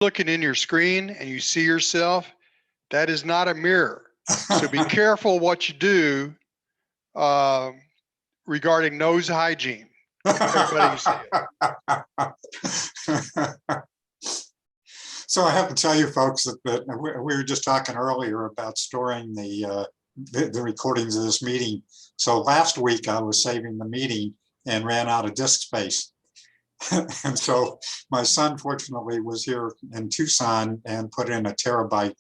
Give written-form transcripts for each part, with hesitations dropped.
looking in your screen and you see yourself, that is not a mirror. So be careful what you do regarding nose hygiene. Everybody can see it. So I have to tell you folks that we were just talking earlier about storing the recordings of this meeting. So last week I was saving the meeting and ran out of disk space. And so my son fortunately was here in Tucson and put in a terabyte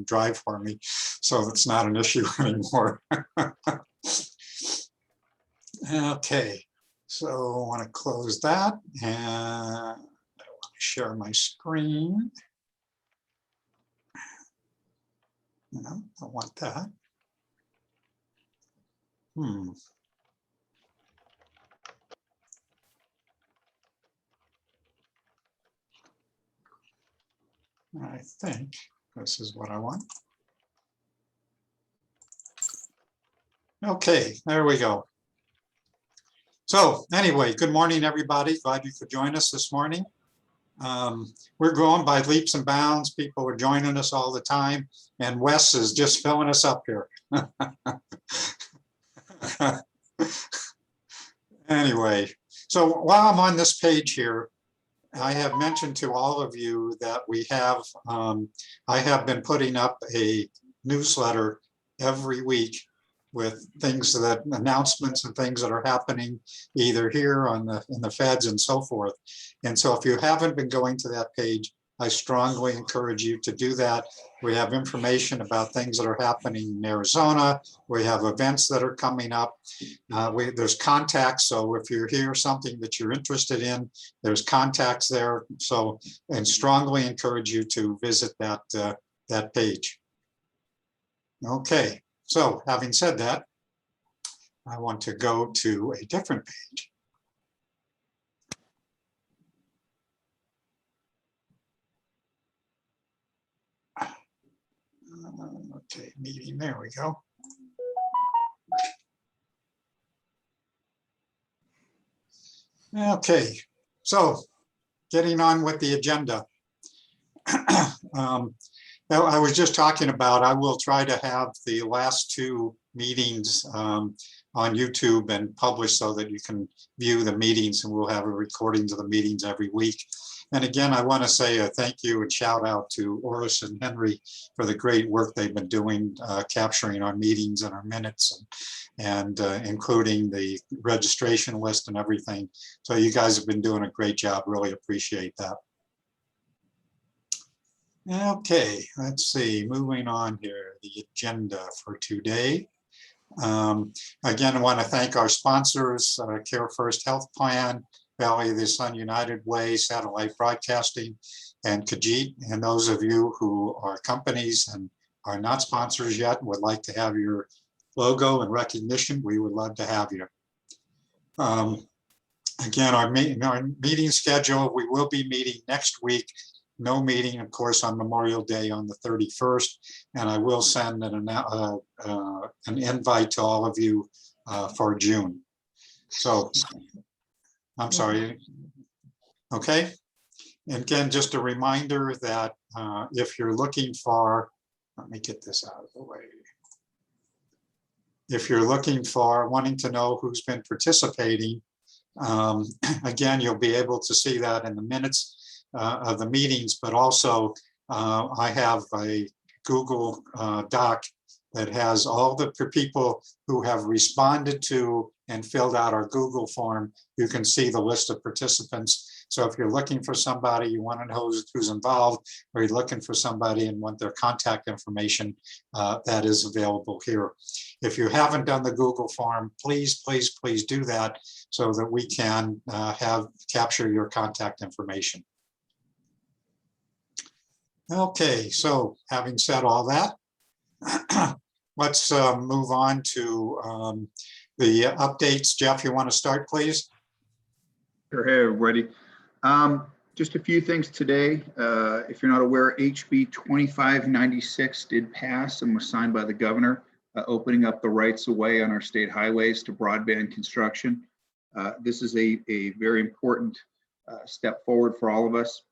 drive for me. So it's not an issue anymore. Okay, so I want to close that and I want to share my screen. No, I want that. I think this is what I want. Okay, there we go. So anyway, good morning, everybody. Glad you could join us this morning. We're growing by leaps and bounds. People are joining us all the time, and Wes is just filling us up here. Anyway, so while I'm on this page here, I have mentioned to all of you that we have, I have been putting up a newsletter every week with things that announcements and things that are happening either here on in the feds and so forth. And so if you haven't been going to that page, I strongly encourage you to do that. We have information about things that are happening in Arizona. We have events that are coming up. There's contacts. So if you hear something that you're interested in, there's contacts there. So, and strongly encourage you to visit that, that page. Okay, so having said that, I want to go to a different page. Okay, meeting, there we go. Okay, so getting on with the agenda. I was just talking about, I will try to have the last two meetings on YouTube and published so that you can view the meetings, and we'll have recordings of the meetings every week. And again, I want to say a thank you and shout out to Oris and Henry for the great work they've been doing, capturing our meetings and our minutes and including the registration list and everything. So you guys have been doing a great job. Really appreciate that. Okay, let's see, moving on here, the agenda for today. Again, I want to thank our sponsors, Care First Health Plan, Valley of the Sun United Way, Satellite Broadcasting, and Khajiit. And those of you who are companies and are not sponsors yet, would like to have your logo and recognition, we would love to have you. Again, our meeting schedule, we will be meeting next week. No meeting, of course, on Memorial Day on the 31st, and I will send an invite to all of you for June. So, I'm sorry. Okay. And again, just a reminder that if you're looking for, let me get this out of the way. If you're looking for, wanting to know who's been participating, again, you'll be able to see that in the minutes of the meetings, but also I have a Google Doc that has all the people who have responded to and filled out our Google form. You can see the list of participants. So if you're looking for somebody, you want to know who's involved, or you're looking for somebody and want their contact information, that is available here. If you haven't done the Google form, please, please, please do that so that we can capture your contact information. Okay, so having said all that, let's move on to the updates. Jeff, you want to start, please? Sure. Hey, everybody. Just a few things today. If you're not aware, HB 2596 did pass and was signed by the governor, opening up the rights of way on our state highways to broadband construction. This is a very important step forward for all of us.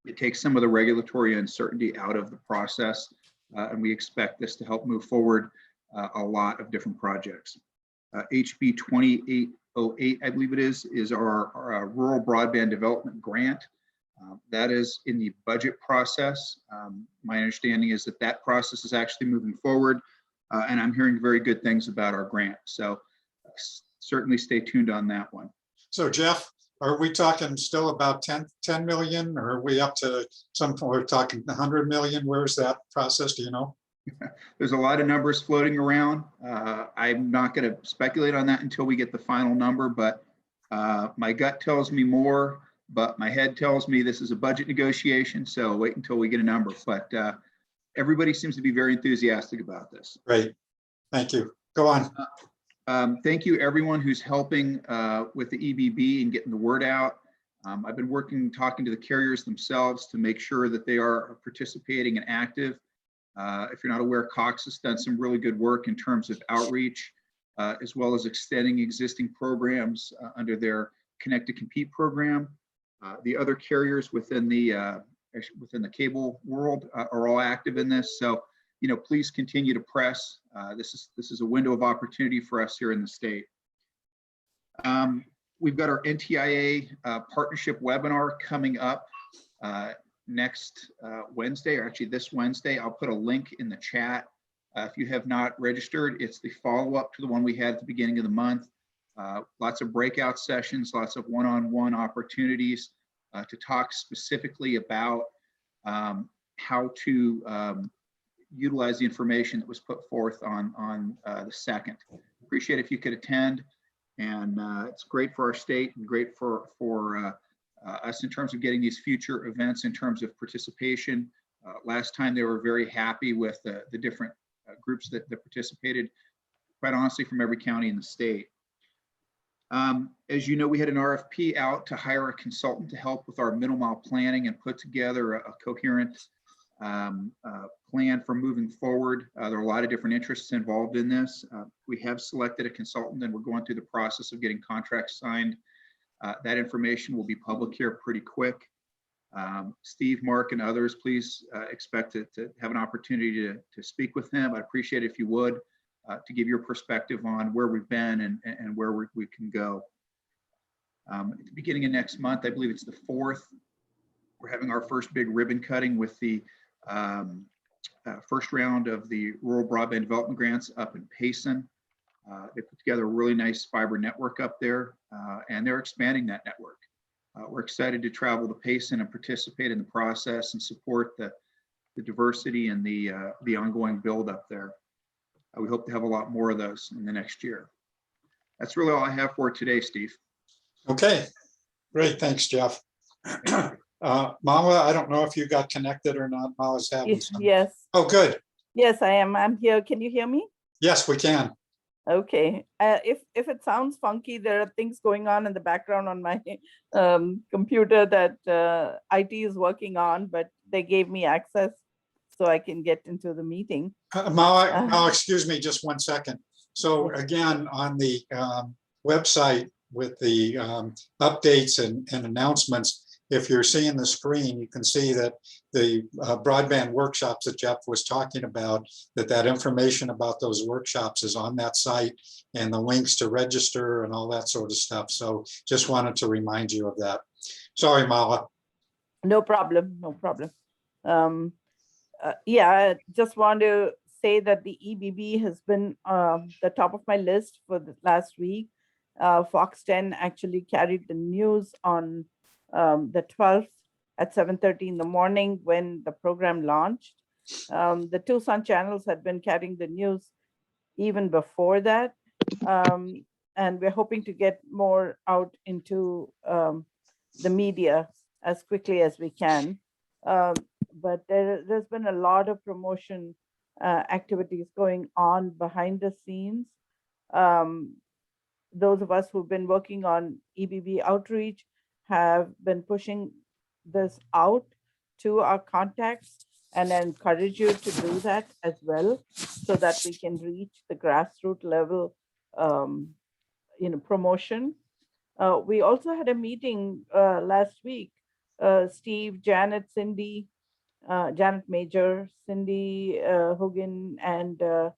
It takes some of the regulatory uncertainty out of the process, and we expect this to help move forward a lot of different projects. HB 2808, I believe it is our rural broadband development grant. That is in the budget process. My understanding is that that process is actually moving forward, and I'm hearing very good things about our grant. So certainly stay tuned on that one. So Jeff, are we talking still about 10 million, or are we up to we're talking 100 million? Where's that process? Do you know? There's a lot of numbers floating around. I'm not going to speculate on that until we get the final number, but my gut tells me more, but my head tells me this is a budget negotiation. So wait until we get a number, but everybody seems to be very enthusiastic about this. Great. Thank you. Go on. Thank you everyone who's helping with the EBB and getting the word out. I've been talking to the carriers themselves to make sure that they are participating and active. If you're not aware, Cox has done some really good work in terms of outreach, as well as extending existing programs under their Connect to Compete program. The other carriers within the cable world are all active in this. So, please continue to press. This is a window of opportunity for us here in the state. We've got our NTIA partnership webinar coming up next Wednesday, or actually this Wednesday. I'll put a link in the chat. If you have not registered, it's the follow-up to the one we had at the beginning of the month. Lots of breakout sessions, lots of one-on-one opportunities to talk specifically about how to utilize the information that was put forth on the 2nd. Appreciate if you could attend, and it's great for our state and great for us in terms of getting these future events in terms of participation. Last time they were very happy with the different groups that participated, quite honestly, from every county in the state. As you know, we had an RFP out to hire a consultant to help with our middle mile planning and put together a coherent plan for moving forward. There are a lot of different interests involved in this. We have selected a consultant, and we're going through the process of getting contracts signed. That information will be public here pretty quick. Steve, Mark, and others, please expect to have an opportunity to speak with him. I'd appreciate it if you would, to give your perspective on where we've been and where we can go. At the beginning of next month, I believe it's the 4th, we're having our first big ribbon cutting with the first round of the Rural Broadband Development Grants up in Payson. They put together a really nice fiber network up there, and they're expanding that network. We're excited to travel to Payson and participate in the process and support the diversity and the ongoing build up there. We hope to have a lot more of those in the next year. That's really all I have for today, Steve. Okay, great. Thanks, Jeff. Mala, I don't know if you got connected or not. Mala's having some. Yes. Oh, good. Yes, I am. I'm here. Can you hear me? Yes, we can. Okay. If it sounds funky, there are things going on in the background on my computer that IT is working on, but they gave me access so I can get into the meeting. Mala, excuse me just one second. So again, on the website with the updates and announcements, if you're seeing the screen, you can see that the broadband workshops that Jeff was talking about, that information about those workshops is on that site, and the links to register and all that sort of stuff. So just wanted to remind you of that. Sorry, Mala. No problem. No problem. Yeah, I just want to say that the EBB has been the top of my list for the last week. Fox 10 actually carried the news on the 12th at 7:30 in the morning when the program launched. The Tucson channels had been carrying the news even before that. And we're hoping to get more out into the media as quickly as we can. But there's been a lot of promotion activities going on behind the scenes. Those of us who've been working on EBB outreach have been pushing this out to our contacts, and I encourage you to do that as well, so that we can reach the grassroots level promotion. We also had a meeting last week Steve, Janet, Cindy, Janet Major, Cindy Hogan, and the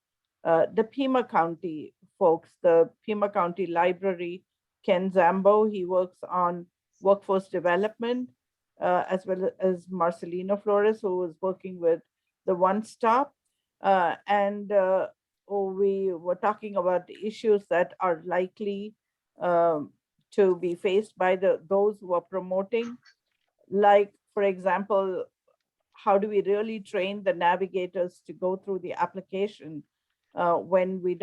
Pima County folks, the Pima County Library, Ken Zambo, he works on workforce development, as well as Marcelino Flores, who is working with the One Stop. We were talking about the issues that are likely to be faced by those who are promoting, like, for example, how do we really train the navigators to go through the application when we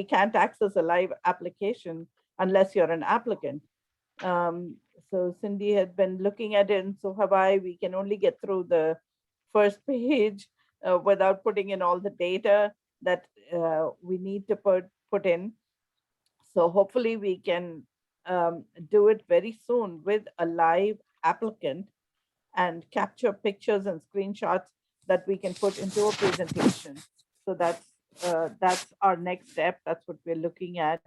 can't access a live application unless you're an applicant. So Cindy had been looking at it, and so have I. We can only get through the first page without putting in all the data that we need to put in. So hopefully we can do it very soon with a live applicant and capture pictures and screenshots that we can put into a presentation. So that's our next step. That's what we're looking at.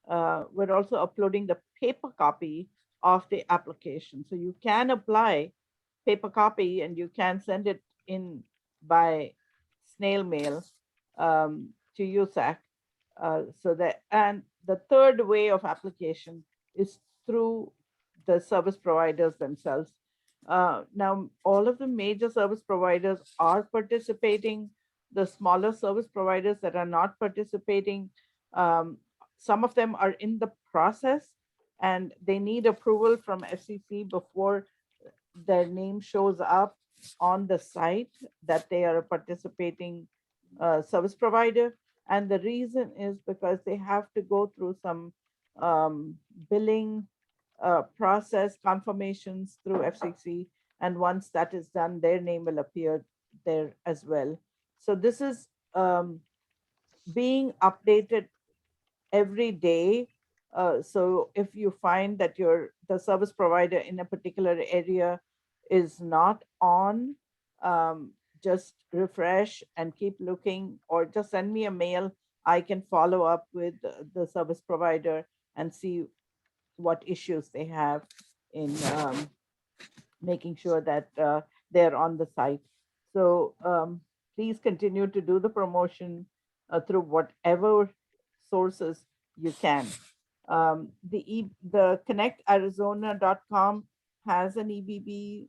We're also uploading the paper copy of the application. So you can apply paper copy and you can send it in by snail mail to USAC. And the third way of application is through the service providers themselves. Now, all of the major service providers are participating. The smaller service providers that are not participating, some of them are in the process and they need approval from FCC before their name shows up on the site that they are a participating service provider. And the reason is because they have to go through some billing process confirmations through FCC. And once that is done, their name will appear there as well. So this is being updated every day. So if you find that the service provider in a particular area is not on, just refresh and keep looking, or just send me a mail. I can follow up with the service provider and see what issues they have in making sure that they're on the site. So please continue to do the promotion through whatever sources you can. The connectarizona.com has an EBB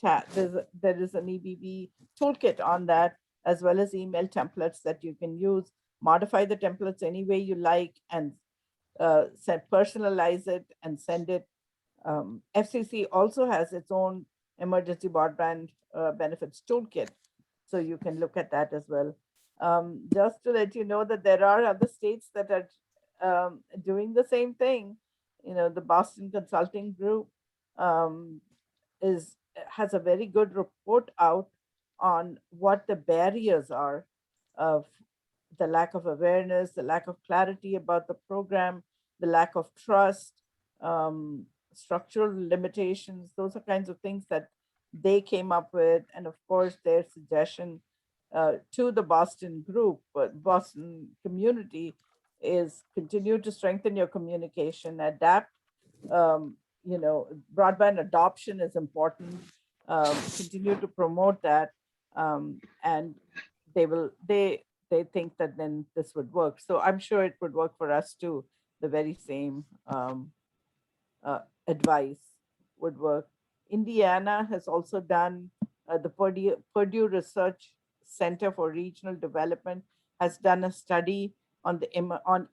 there is an EBB toolkit on that, as well as email templates that you can use. Modify the templates any way you like and personalize it and send it. FCC also has its own emergency broadband benefits toolkit, so you can look at that as well. Just to let you know that there are other states that are doing the same thing. You know, the Boston Consulting Group has a very good report out on what the barriers are of the lack of awareness, the lack of clarity about the program, the lack of trust, structural limitations. Those are kinds of things that they came up with. And of course, their suggestion to the Boston group, Boston community, is continue to strengthen your communication, adapt. Broadband adoption is important. Continue to promote that, and they think that then this would work. So I'm sure it would work for us too. The very same advice would work. Indiana has also done the Purdue Research Center for Regional Development has done a study on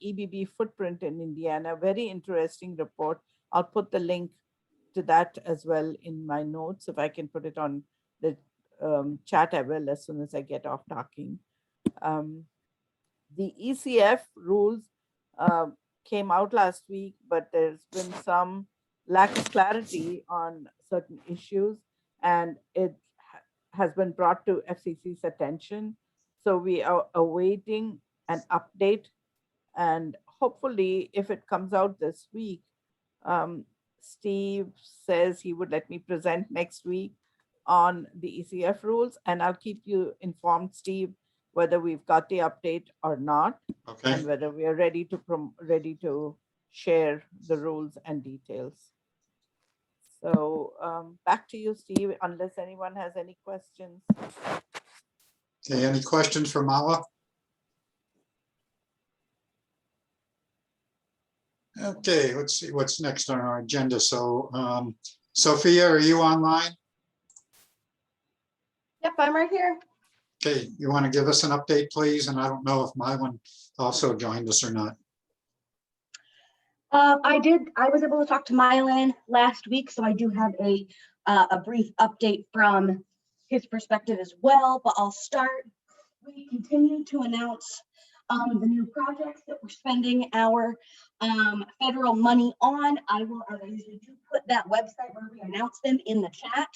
EBB footprint in Indiana. Very interesting report. I'll put the link to that as well in my notes. If I can put it on the chat, I will as soon as I get off talking. The ECF rules came out last week, but there's been some lack of clarity on certain issues, and it has been brought to FCC's attention. So we are awaiting an update, and hopefully if it comes out this week, Steve says he would let me present next week on the ECF rules, and I'll keep you informed, Steve, whether we've got the update or not, Okay, and whether we are ready to share the rules and details. So back to you, Steve, unless anyone has any questions. Okay, any questions for Mala? Okay, let's see what's next on our agenda. So Sophia, are you online? Yep, I'm right here. Okay, you want to give us an update, please? And I don't know if Mylan also joined us or not. I was able to talk to Mylan last week, so I do have a brief update from his perspective as well, but I'll start. We continue to announce the new projects that we're spending our federal money on. I will, as I usually do, put that website where we announce them in the chat,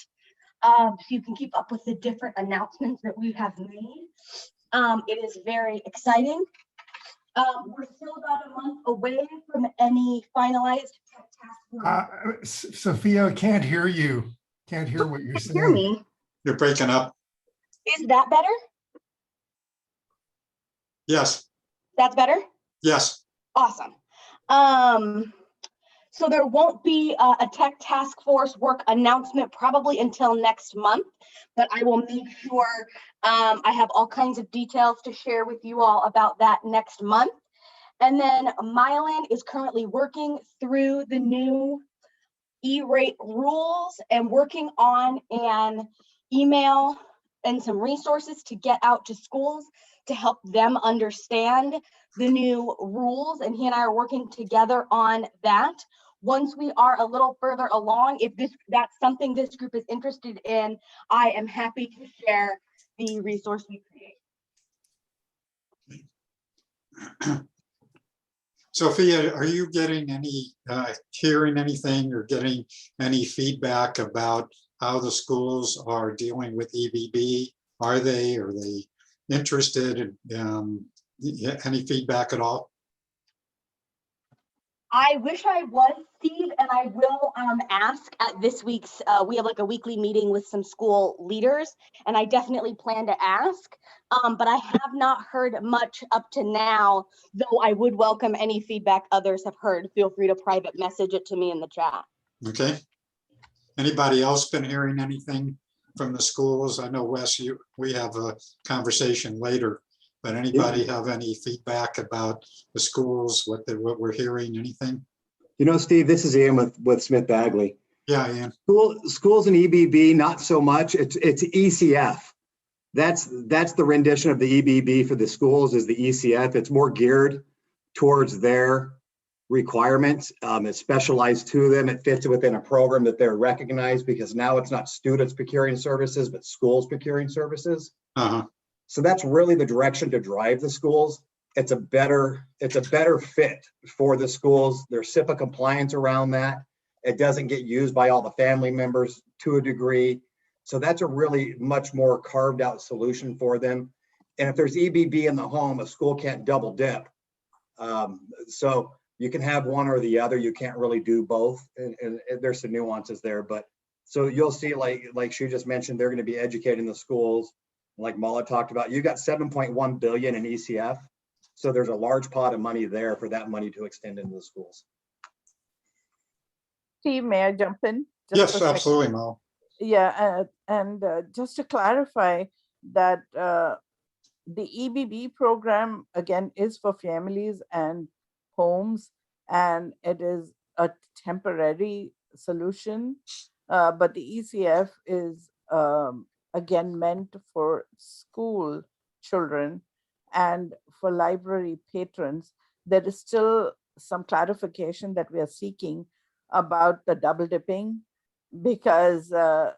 so you can keep up with the different announcements that we have made. It is very exciting. We're still about a month away from any finalized tech task force. Sophia, I can't hear you. Can't hear what you're saying. Hear me? You're breaking up. Is that better? Yes, That's better? yes. Awesome. So there won't be a tech task force work announcement probably until next month, but I will make sure I have all kinds of details to share with you all about that next month. And then Mylan is currently working through the new E-rate rules and working on an email and some resources to get out to schools to help them understand the new rules. And he and I are working together on that. Once we are a little further along, if that's something this group is interested in, I am happy to share the resource we create. Sophia, are you getting any, hearing anything or getting any feedback about how the schools are dealing with EBB? Are they interested in any feedback at all? I wish I was, Steve, and I will ask at this week's, we have like a weekly meeting with some school leaders, and I definitely plan to ask, but I have not heard much up to now, though I would welcome any feedback others have heard. Feel free to private message it to me in the chat. Okay. Anybody else been hearing anything from the schools? I know, Wes, we have a conversation later, but anybody have any feedback about the schools, what we're hearing, anything? You know, Steve, this is Ian with Smith Bagley. Yeah, Ian. Schools and EBB, not so much. It's ECF. That's the rendition of the EBB for the schools is the ECF. It's more geared towards their requirements. It's specialized to them. It fits within a program that they're recognized because now it's not students procuring services, but schools procuring services. Uh-huh. So that's really the direction to drive the schools. It's a better fit for the schools. There's SIPA compliance around that. It doesn't get used by all the family members to a degree. So that's a really much more carved out solution for them. And if there's EBB in the home, a school can't double dip. So you can have one or the other. You can't really do both. And there's some nuances there. But so you'll see, like she just mentioned, they're going to be educating the schools. Like Mala talked about, you got 7.1 billion in ECF. So there's a large pot of money there for that money to extend into the schools. Steve, may I jump in? Yes, absolutely, Mo. Yeah, and just to clarify that the EBB program, again, is for families and homes, and it is a temporary solution, but the ECF is, again, meant for school children and for library patrons. There is still some clarification that we are seeking about the double dipping, because the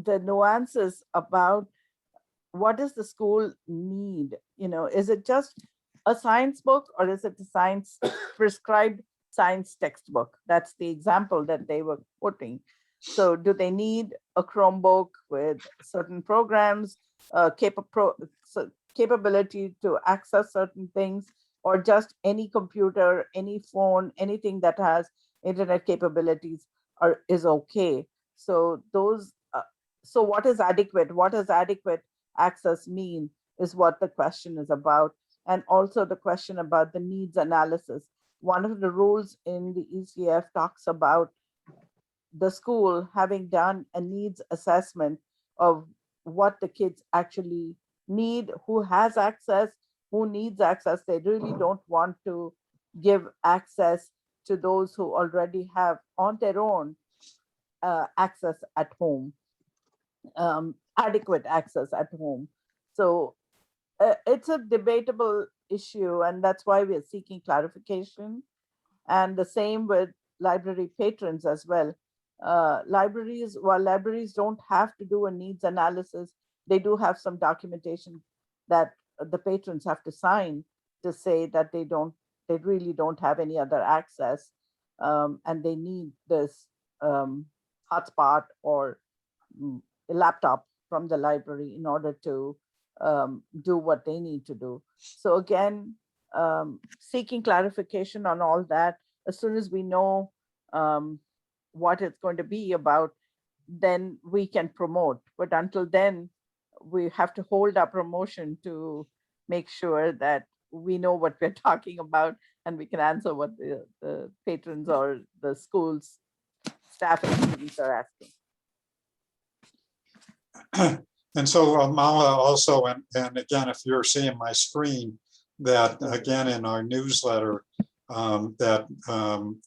nuances about what does the school need? You know, is it just a science book or is it a science prescribed science textbook? That's the example that they were quoting. So do they need a Chromebook with certain programs, capability to access certain things, or just any computer, any phone, anything that has internet capabilities is okay? So those, so what is adequate? What does adequate access mean is what the question is about. And also the question about the needs analysis. One of the rules in the ECF talks about the school having done a needs assessment of what the kids actually need, who has access, who needs access. They really don't want to give access to those who already have on their own access at home, adequate access at home. So it's a debatable issue, and that's why we're seeking clarification. And the same with library patrons as well. While libraries don't have to do a needs analysis, they do have some documentation that the patrons have to sign to say that they really don't have any other access, and they need this hotspot or a laptop from the library in order to do what they need to do. So again, seeking clarification on all that. As soon as we know what it's going to be about, then we can promote. But until then, we have to hold our promotion to make sure that we know what we're talking about and we can answer what the patrons or the school's staff and students are asking. And so Mala also, and again, if you're seeing my screen, that again, in our newsletter, that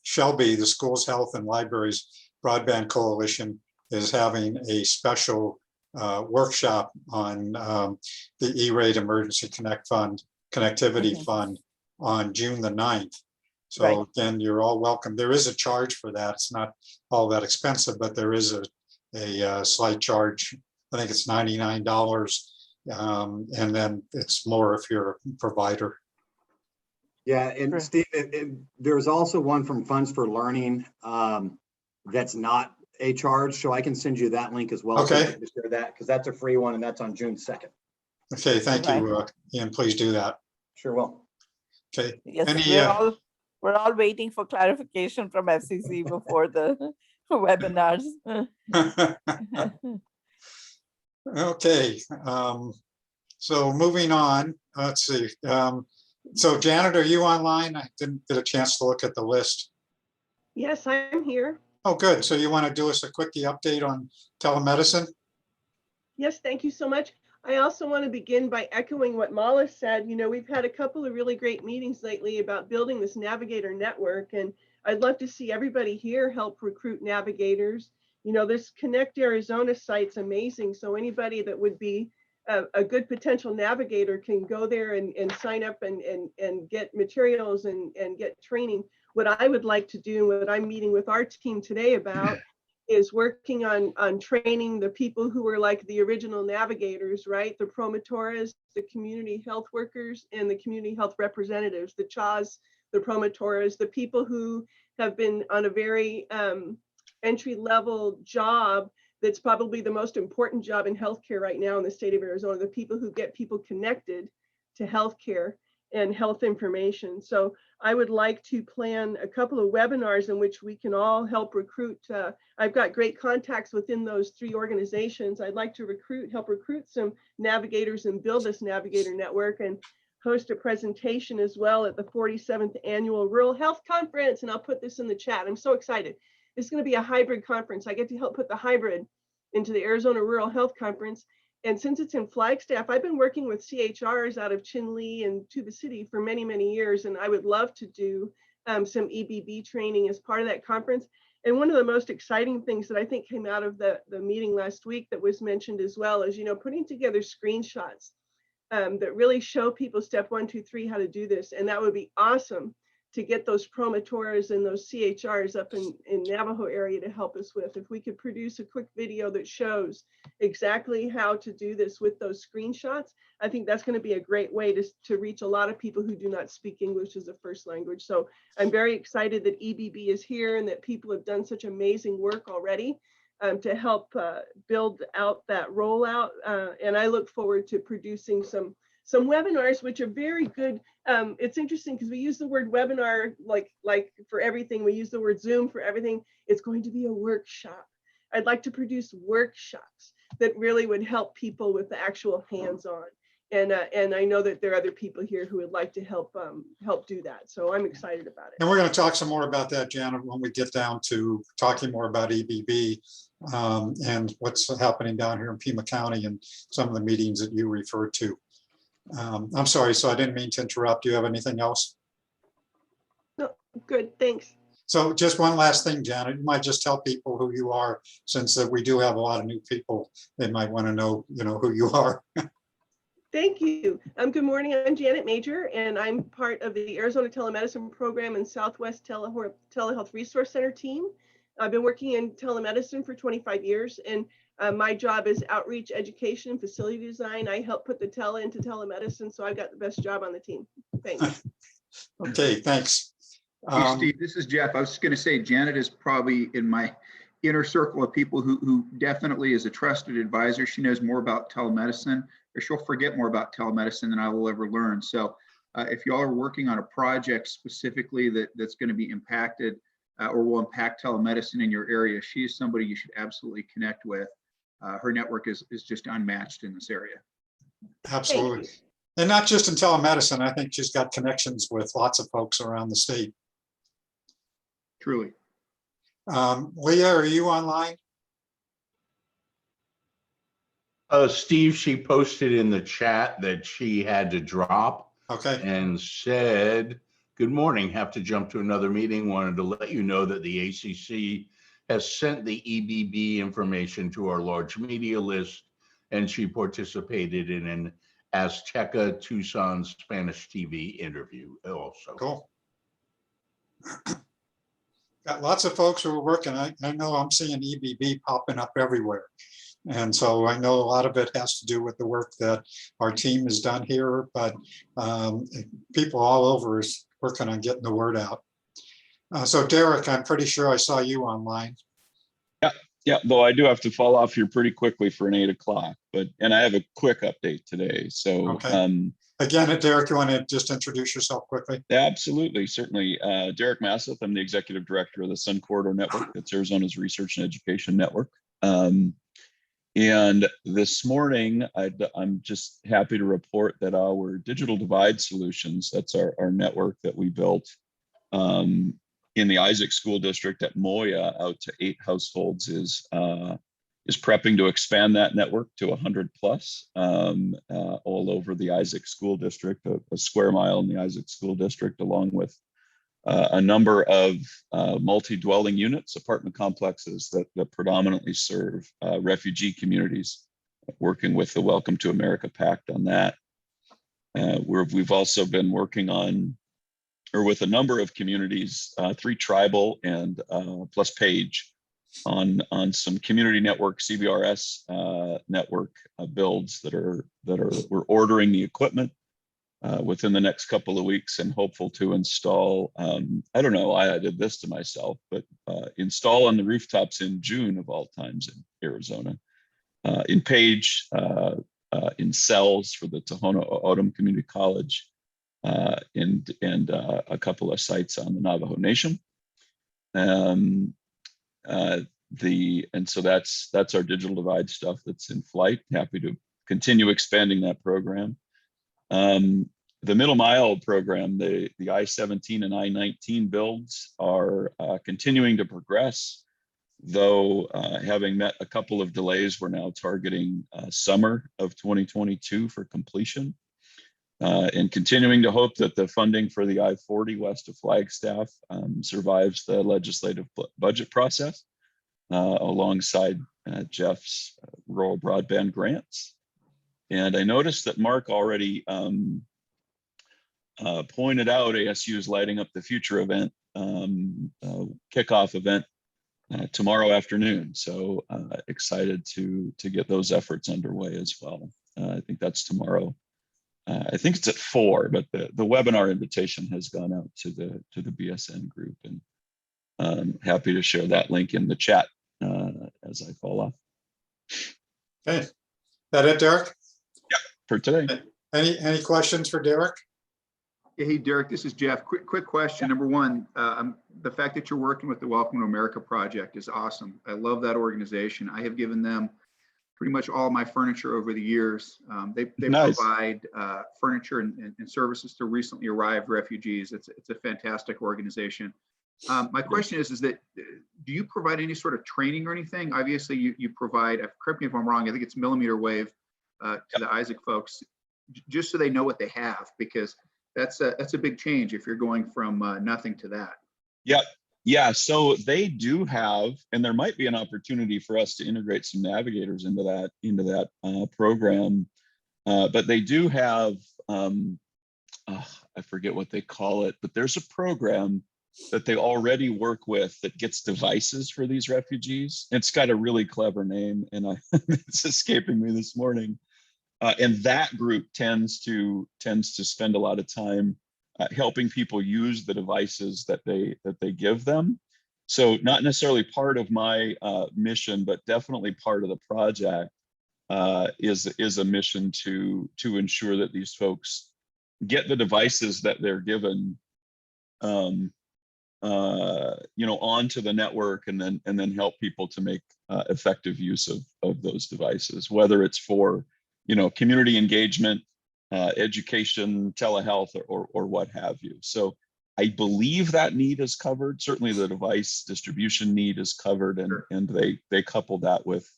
Shelby, the Schools Health and Libraries Broadband Coalition, is having a special workshop on the E-Rate Emergency Connectivity Fund on June the 9th. So Right. again, you're all welcome. There is a charge for that. It's not all that expensive, but there is a slight charge. I think it's $99. And then it's more if you're a provider. Yeah, and Sure. Steve, there's also one from Funds for Learning that's not a charge, so I can send you that link as well. So you Okay. can just share that, because that's a free one and that's on June 2nd. Okay, thank you, Ian. Please do that. Sure will. Okay. Yes, Any, we're all waiting for clarification from FCC before the webinars. Okay, so moving on, let's see. So Janet, are you online? I didn't get a chance to look at the list. Yes, I'm here. Oh, good. So you want to do us a quickie update on telemedicine? Yes, thank you so much. I also want to begin by echoing what Mala said. You know, we've had a couple of really great meetings lately about building this navigator network, and I'd love to see everybody here help recruit navigators. You know, this Connect Arizona site's amazing. So anybody that would be a good potential navigator can go there and sign up and get materials and get training. What I would like to do, what I'm meeting with our team today about, is working on training the people who are like the original navigators, right? The promotores, the community health workers, and the community health representatives, the CHAs, the promotores, the people who have been on a very entry-level job that's probably the most important job in healthcare right now in the state of Arizona, the people who get people connected to healthcare and health information. So I would like to plan a couple of webinars in which we can all help recruit. I've got great contacts within those three organizations. I'd like to help recruit some navigators and build this navigator network, and host a presentation as well at the 47th Annual Rural Health Conference. And I'll put this in the chat. I'm so excited. It's going to be a hybrid conference. I get to help put the hybrid into the Arizona Rural Health Conference. And since it's in Flagstaff, I've been working with CHRs out of Chinle and Tuba City for many, many years. And I would love to do some EBB training as part of that conference. And one of the most exciting things that I think came out of the meeting last week that was mentioned as well is, you know, putting together screenshots that really show people step 1, 2, 3 how to do this. And that would be awesome to get those promotores and those CHRs up in Navajo area to help us with. If we could produce a quick video that shows exactly how to do this with those screenshots, I think that's going to be a great way to reach a lot of people who do not speak English as a first language. So I'm very excited that EBB is here and that people have done such amazing work already to help build out that rollout. And I look forward to producing some webinars, which are very good. It's interesting because we use the word webinar like for everything. We use the word Zoom for everything. It's going to be a workshop. I'd like to produce workshops that really would help people with the actual hands-on. And I know that there are other people here who would like to help do that. So I'm excited about it. And we're going to talk some more about that, Janet, when we get down to talking more about EBB and what's happening down here in Pima County and some of the meetings that you referred to. I'm sorry, so I didn't mean to interrupt. Do you have anything else? No, good, thanks. So just one last thing, Janet, you might just tell people who you are, since we do have a lot of new people. They might want to know, who you are. Thank you. Good morning. I'm Janet Major, and I'm part of the Arizona Telemedicine Program and Southwest Telehealth Resource Center team. I've been working in telemedicine for 25 years, and my job is outreach, education, and facility design. I help put the tele into telemedicine, so I've got the best job on the team. Thanks. Okay, thanks. Hey, Steve, this is Jeff. I was just going to say, Janet is probably in my inner circle of people who definitely is a trusted advisor. She knows more about telemedicine, or she'll forget more about telemedicine than I will ever learn. So if y'all are working on a project specifically that's going to be impacted or will impact telemedicine in your area, she is somebody you should absolutely connect with. Her network is just unmatched in this area. Absolutely. And not just in telemedicine. I think she's got connections with lots of folks around the state. Truly. Leah, are you online? Steve, she posted in the chat that she had to drop Okay. and said, good morning, have to jump to another meeting. Wanted to let you know that the ACC has sent the EBB information to our large media list, and she participated in an Azteca Tucson Spanish TV interview also. Cool. Got lots of folks who are working. I know I'm seeing EBB popping up everywhere. And so I know a lot of it has to do with the work that our team has done here, but people all over is working on getting the word out. So Derek, I'm pretty sure I saw you online. Yeah, though I do have to fall off here pretty quickly for an 8 o'clock, and I have a quick update today. So Okay. Again, Derek, you want to just introduce yourself quickly? absolutely, certainly. Derek Masseth, I'm the executive director of the Sun Corridor Network. That's Arizona's research and education network. And this morning, I'm just happy to report that our Digital Divide Solutions, that's our network that we built in the Isaac School District at Moya out to 8 households, is prepping to expand that network to 100 plus all over the Isaac School District, a square mile in the Isaac School District, along with a number of multi-dwelling units, apartment complexes that predominantly serve refugee communities, working with the Welcome to America Pact on that. We've also been working on, or with a number of communities, 3 tribal and plus Page, on some community network CBRS network builds we're ordering the equipment within the next couple of weeks and hopeful to install. I don't know why I did this to myself, but install on the rooftops in June of all times in Arizona, in Page, in cells for the Tohono O'odham Community College, and a couple of sites on the Navajo Nation. And so that's our Digital Divide stuff that's in flight. Happy to continue expanding that program. The Middle Mile program, the I-17 and I-19 builds are continuing to progress, though having met a couple of delays, we're now targeting summer of 2022 for completion. And continuing to hope that the funding for the I-40 west of Flagstaff survives the legislative budget process alongside Jeff's rural broadband grants. And I noticed that Mark already pointed out ASU's Lighting Up the Future event, kickoff event tomorrow afternoon. So excited to get those efforts underway as well. I think that's tomorrow. I think it's at 4, but the webinar invitation has gone out to the BSN group, and happy to share that link in the chat as I fall off. Okay, that it, Derek? Yeah, for today. Any questions for Derek? Hey, Derek, this is Jeff. Quick question. Number one, the fact that you're working with the Welcome to America Project is awesome. I love that organization. I have given them pretty much all my furniture over the years. They Nice. provide furniture and services to recently arrived refugees. It's a fantastic organization. My question is that do you provide any sort of training or anything? Obviously, you provide, correct me if I'm wrong, I think it's millimeter wave to the Isaac folks, just so they know what they have, because that's a big change if you're going from nothing to that. Yeah, so they do have, and there might be an opportunity for us to integrate some navigators into that program. But they do have, I forget what they call it, but there's a program that they already work with that gets devices for these refugees. It's got a really clever name, and it's escaping me this morning. And that group tends to spend a lot of time helping people use the devices that they give them. So not necessarily part of my mission, but definitely part of the project is a mission to ensure that these folks get the devices that they're given, onto the network, and then help people to make effective use of those devices, whether it's for community engagement, education, telehealth, or what have you. So I believe that need is covered. Certainly the device distribution need is covered, and they couple that with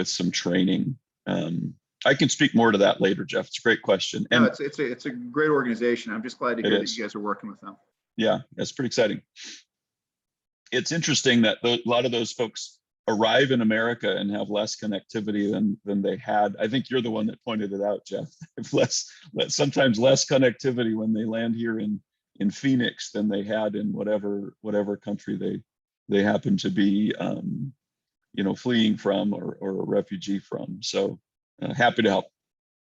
some training. I can speak more to that later, Jeff. It's a great question. And no, it's a great organization. I'm just glad to hear that you guys are working with them. Yeah, that's pretty exciting. It's interesting that a lot of those folks arrive in America and have less connectivity than they had. I think you're the one that pointed it out, Jeff. Sometimes less connectivity when they land here in Phoenix than they had in whatever country they happen to be fleeing from or a refugee from. So happy to help.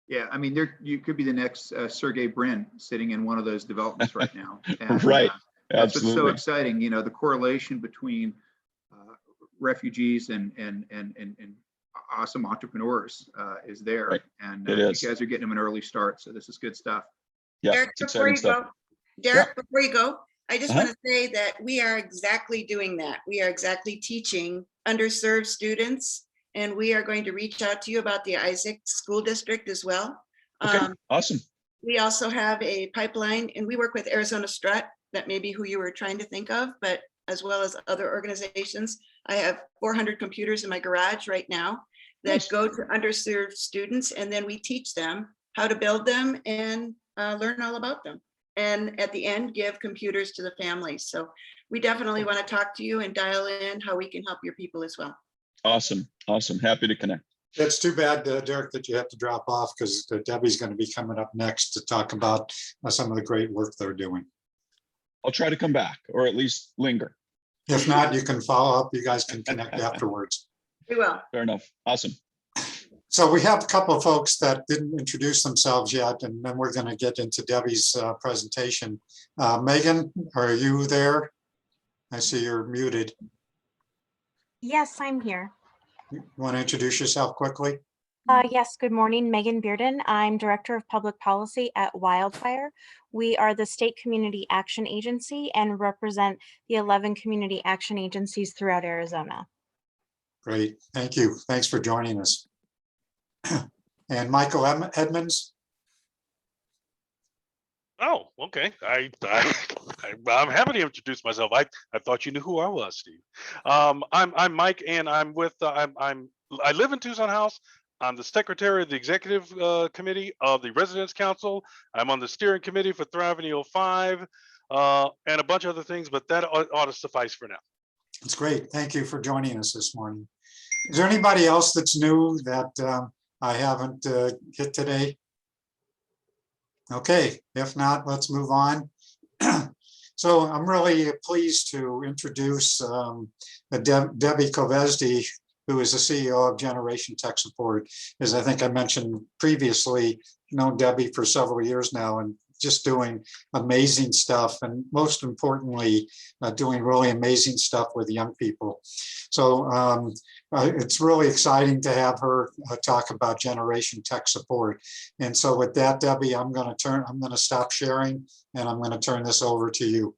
Yeah, I mean, you could be the next Sergey Brin sitting in one of those developments right now. And, right. That's Absolutely. what's so exciting. The correlation between refugees and awesome entrepreneurs is there. Right. And It you is. guys are getting them an early start. So this is good stuff. Yeah, Derek, it's before exciting you stuff. go, Derek, before you go, I just Uh-huh. want to say that we are exactly doing that. We are exactly teaching underserved students, and we are going to reach out to you about the Isaac School District as well. Okay, awesome. We also have a pipeline, and we work with Arizona Strut, that may be who you were trying to think of, but as well as other organizations. I have 400 computers in my garage right now that Nice. go to underserved students, and then we teach them how to build them and learn all about them. And at the end, give computers to the families. So we definitely want to talk to you and dial in how we can help your people as well. Awesome. Happy to connect. It's too bad, Derek, that you have to drop off, because Debbie's going to be coming up next to talk about some of the great work they're doing. I'll try to come back, or at least linger. If not, you can follow up. You guys can connect afterwards. We will. Fair enough. Awesome. So we have a couple of folks that didn't introduce themselves yet, and then we're going to get into Debbie's presentation. Megan, are you there? I see you're muted. Yes, I'm here. You want to introduce yourself quickly? Yes, good morning. Megan Bearden. I'm Director of Public Policy at Wildfire. We are the state community action agency and represent the 11 community action agencies throughout Arizona. Great, thank you. Thanks for joining us. And Michael Edmonds? Oh, okay. I'm happy to introduce myself. I thought you knew who I was, Steve. I'm Mike, and I'm with I live in Tucson House. I'm the secretary of the executive committee of the Residents Council. I'm on the steering committee for Thriving EO5 and a bunch of other things, but that ought to suffice for now. That's great. Thank you for joining us this morning. Is there anybody else that's new that I haven't hit today? Okay, if not, let's move on. So I'm really pleased to introduce Debbie Kovesdy, who is the CEO of Generation Tech Support. As I think I mentioned previously, known Debbie for several years now, and just doing amazing stuff, and most importantly, doing really amazing stuff with young people. So it's really exciting to have her talk about Generation Tech Support. And so with that, Debbie, I'm going to stop sharing, and I'm going to turn this over to you.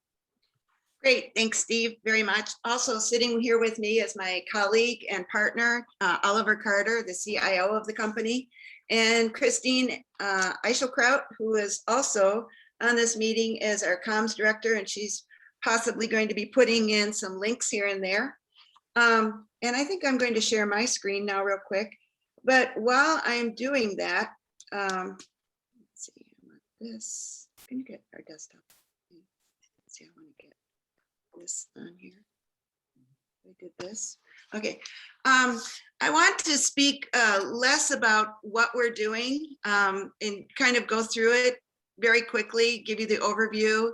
Great, thanks, Steve, very much. Also sitting here with me is my colleague and partner, Oliver Carter, the CIO of the company, and Christine Eichelkraut, who is also on this meeting as our comms director, and she's possibly going to be putting in some links here and there. And I think I'm going to share my screen now real quick. But while I'm doing that, let's see, I want this. Can you get our desktop? Let's see, I want to get this on here. I did this. Okay. I want to speak less about what we're doing and kind of go through it very quickly, give you the overview,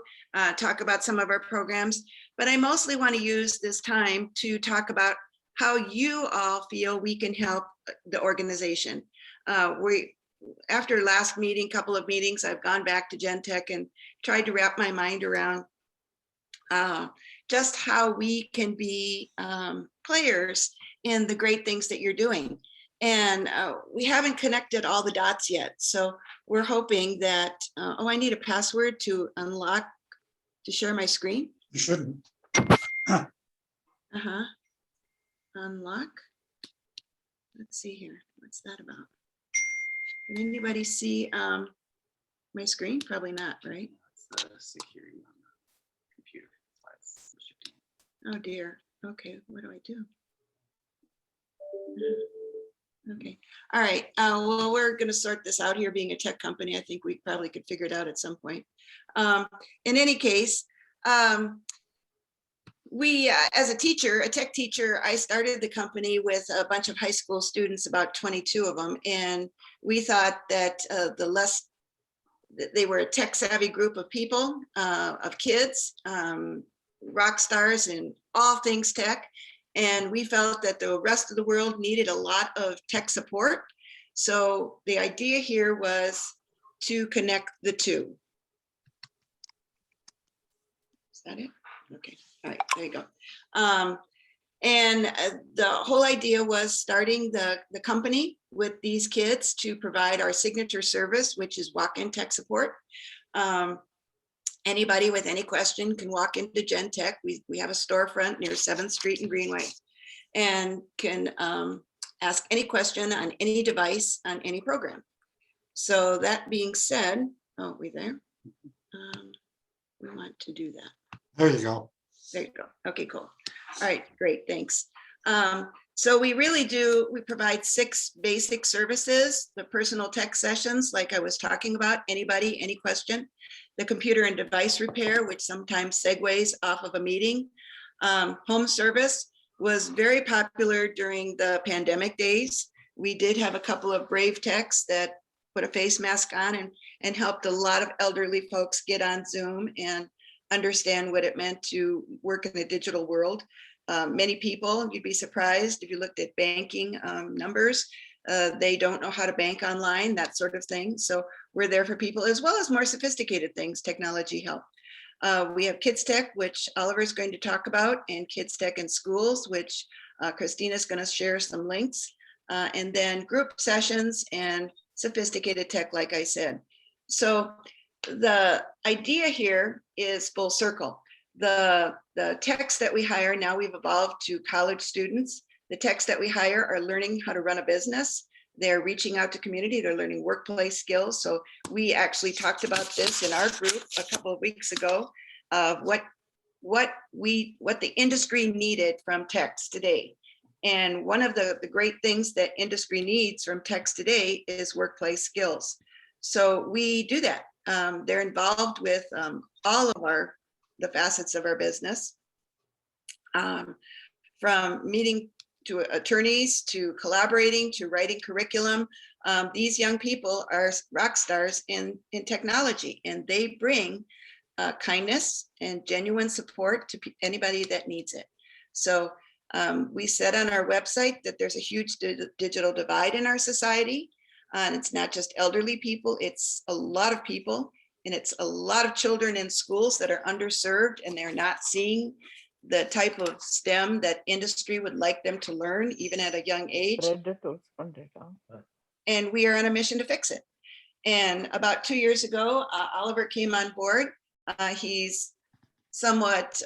talk about some of our programs. But I mostly want to use this time to talk about how you all feel we can help the organization. After last meeting, couple of meetings, I've gone back to Gentech and tried to wrap my mind around just how we can be players in the great things that you're doing. And we haven't connected all the dots yet. So we're hoping that, oh, I need a password to unlock, to share my screen. You shouldn't. Unlock. Let's see here. What's that about? Can anybody see my screen? Probably not, right? Security on the computer. Oh dear. Okay, what do I do? Okay. All right. Well, we're going to sort this out here. Being a tech company, I think we probably could figure it out at some point. In any case, we, as a teacher, a tech teacher, I started the company with a bunch of high school students, about 22 of them. And we thought that they were a tech savvy group of people, of kids, rock stars in all things tech. And we felt that the rest of the world needed a lot of tech support. So the idea here was to connect the two. Is that it? Okay. All right, there you go. And the whole idea was starting the company with these kids to provide our signature service, which is walk-in tech support. Anybody with any question can walk into Gentech. We have a storefront near 7th Street in Greenway and can ask any question on any device on any program. So that being said, oh, we there? We want to do that. There you go. There you go. Okay, cool. All right, great, thanks. So we really do, we provide 6 basic services: the personal tech sessions, like I was talking about, anybody, any question; the computer and device repair, which sometimes segues off of a meeting. Home service was very popular during the pandemic days. We did have a couple of brave techs that put a face mask on and helped a lot of elderly folks get on Zoom and understand what it meant to work in the digital world. Many people, you'd be surprised if you looked at banking numbers, they don't know how to bank online, that sort of thing. So we're there for people, as well as more sophisticated things, technology help. We have Kids Tech, which Oliver is going to talk about, and Kids Tech in Schools, which Christina is going to share some links, and then group sessions and sophisticated tech, like I said. So the idea here is full circle. The techs that we hire, now we've evolved to college students. The techs that we hire are learning how to run a business. They're reaching out to community. They're learning workplace skills. So we actually talked about this in our group a couple of weeks ago, what the industry needed from techs today. And one of the great things that industry needs from techs today is workplace skills. So we do that. They're involved with all of the facets of our business, from meeting to attorneys, to collaborating, to writing curriculum. These young people are rock stars in technology, and they bring kindness and genuine support to anybody that needs it. So we said on our website that there's a huge digital divide in our society. And it's not just elderly people, it's a lot of people, and it's a lot of children in schools that are underserved, and they're not seeing the type of STEM that industry would like them to learn, even at a young age. And we are on a mission to fix it. And about 2 years ago, Oliver came on board. He's somewhat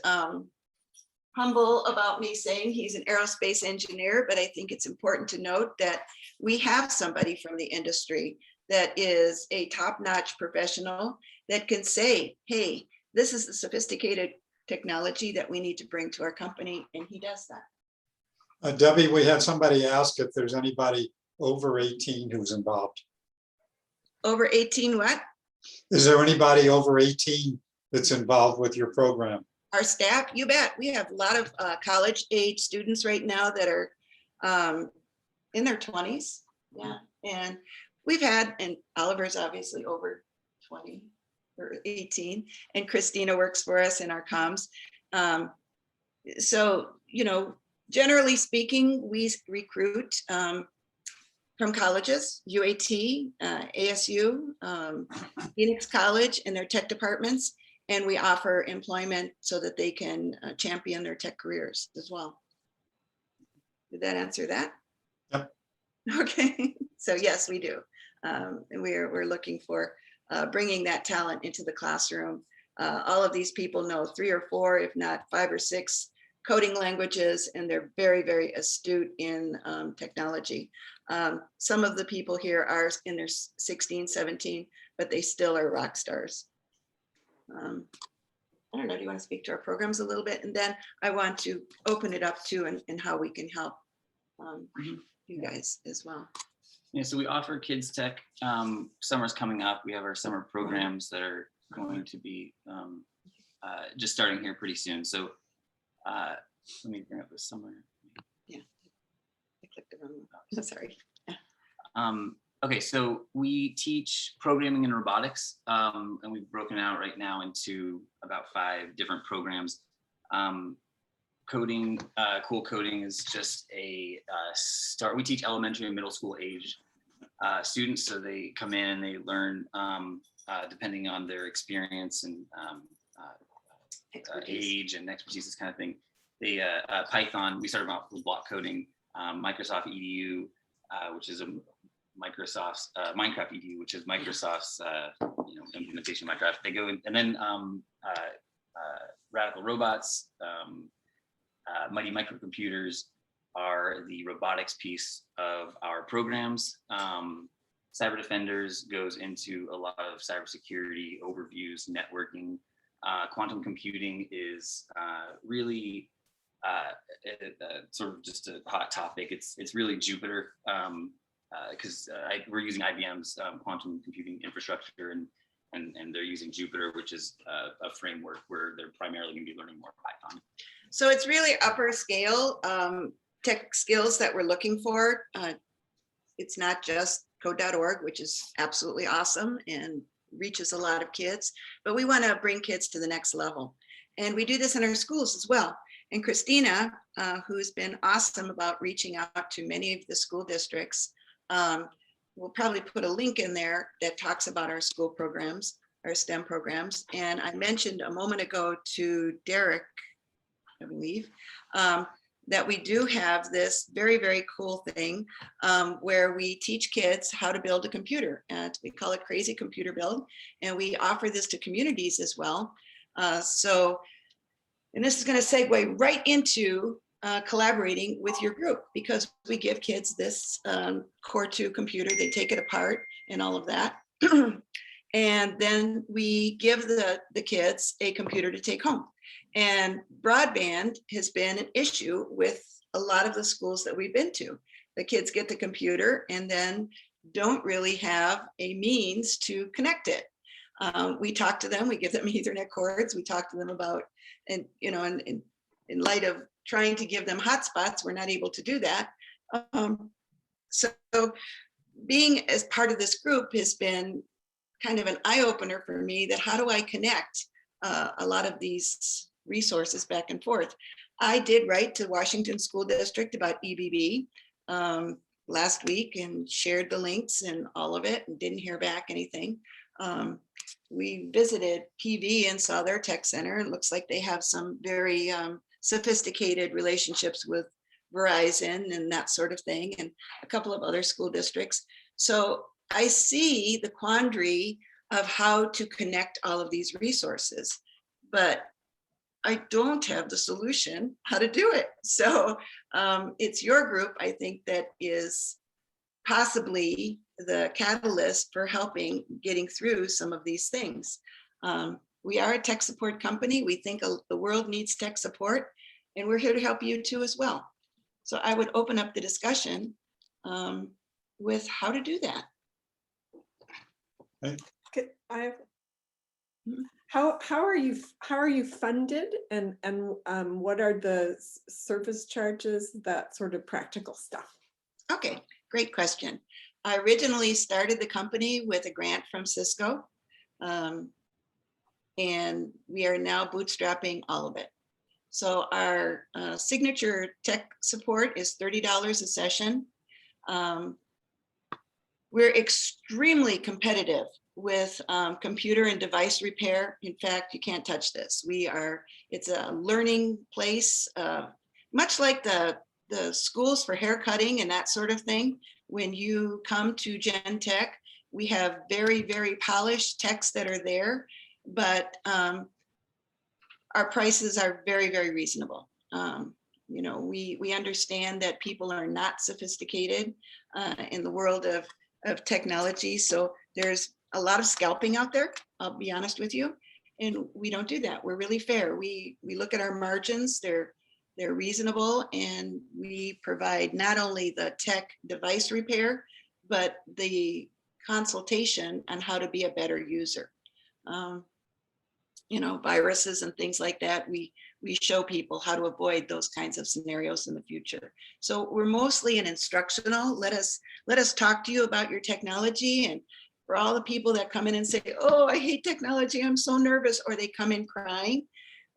humble about me saying he's an aerospace engineer, but I think it's important to note that we have somebody from the industry that is a top-notch professional that can say, hey, this is the sophisticated technology that we need to bring to our company, and he does that. Debbie, we had somebody ask if there's anybody over 18 who's involved. Over 18 what? Is there anybody over 18 that's involved with your program? Our staff, you bet. We have a lot of college age students right now that are in their 20s. Yeah. And we've had, and Oliver's obviously over 20 or 18, and Christina works for us in our comms. So, you know, generally speaking, we recruit from colleges, UAT, ASU, Phoenix College and their tech departments. And we offer employment so that they can champion their tech careers as well. Did that answer that? Yep. Okay, so yes, we do. And we're looking for bringing that talent into the classroom. All of these people know 3 or 4, if not 5 or 6 coding languages, and they're very, very astute in technology. Some of the people here are in their 16, 17, but they still are rock stars. I don't know, do you want to speak to our programs a little bit? And then I want to open it up to and how we can help you guys as well. Yeah, so we offer Kids Tech. Summer's coming up. We have our summer programs that are going to be just starting here pretty soon. So let me bring up the summer. Yeah, I clicked the wrong one. Sorry. Okay, so we teach programming and robotics, and we've broken out right now into about 5 different programs. Coding, Cool Coding is just a start. We teach elementary and middle school age students, so they come in and they learn depending on their experience and age and expertise, this kind of thing. They Python, we started out with block coding, Microsoft EDU, which is a Microsoft's Minecraft EDU, which is Microsoft's implementation of Minecraft. They go in, and then Radical Robots, Mighty Microcomputers are the robotics piece of our programs. Cyber Defenders goes into a lot of cybersecurity overviews, networking. Quantum computing is really sort of just a hot topic. It's really Jupyter, because we're using IBM's quantum computing infrastructure, and they're using Jupyter, which is a framework where they're primarily going to be learning more Python. So it's really upper scale tech skills that we're looking for. It's not just code.org, which is absolutely awesome and reaches a lot of kids, but we want to bring kids to the next level. And we do this in our schools as well. And Christina, who's been awesome about reaching out to many of the school districts, we'll probably put a link in there that talks about our school programs, our STEM programs. And I mentioned a moment ago to Derek, I believe, that we do have this very, very cool thing where we teach kids how to build a computer. We call it Crazy Computer Build. And we offer this to communities as well. And this is going to segue right into collaborating with your group, because we give kids this Core 2 computer, they take it apart and all of that. And then we give the kids a computer to take home. And broadband has been an issue with a lot of the schools that we've been to. The kids get the computer and then don't really have a means to connect it. We talk to them, we give them Ethernet cords, we talk to them about, and in light of trying to give them hotspots, we're not able to do that. So being as part of this group has been kind of an eye-opener for me, that how do I connect a lot of these resources back and forth. I did write to Washington School District about EBB last week and shared the links and all of it and didn't hear back anything. We visited PV and saw their tech center, and it looks like they have some very sophisticated relationships with Verizon and that sort of thing, and a couple of other school districts. So I see the quandary of how to connect all of these resources. But I don't have the solution how to do it. So it's your group, I think, that is possibly the catalyst for helping getting through some of these things. We are a tech support company. We think the world needs tech support, and we're here to help you too as well. So I would open up the discussion with how to do that. Okay, how are you funded, and what are the service charges, that sort of practical stuff? Okay, great question. I originally started the company with a grant from Cisco, and we are now bootstrapping all of it. So our signature tech support is $30 a session. We're extremely competitive with computer and device repair. In fact, you can't touch this. It's a learning place, much like the schools for hair cutting and that sort of thing. When you come to Gen Tech, we have very, very polished techs that are there, but our prices are very, very reasonable. You know, we understand that people are not sophisticated in the world of technology. So there's a lot of scalping out there, I'll be honest with you. And we don't do that. We're really fair. We look at our margins, they're reasonable, and we provide not only the tech device repair, but the consultation on how to be a better user. You know, viruses and things like that, we show people how to avoid those kinds of scenarios in the future. So we're mostly an instructional. Let us talk to you about your technology. And for all the people that come in and say, oh, I hate technology, I'm so nervous, or they come in crying,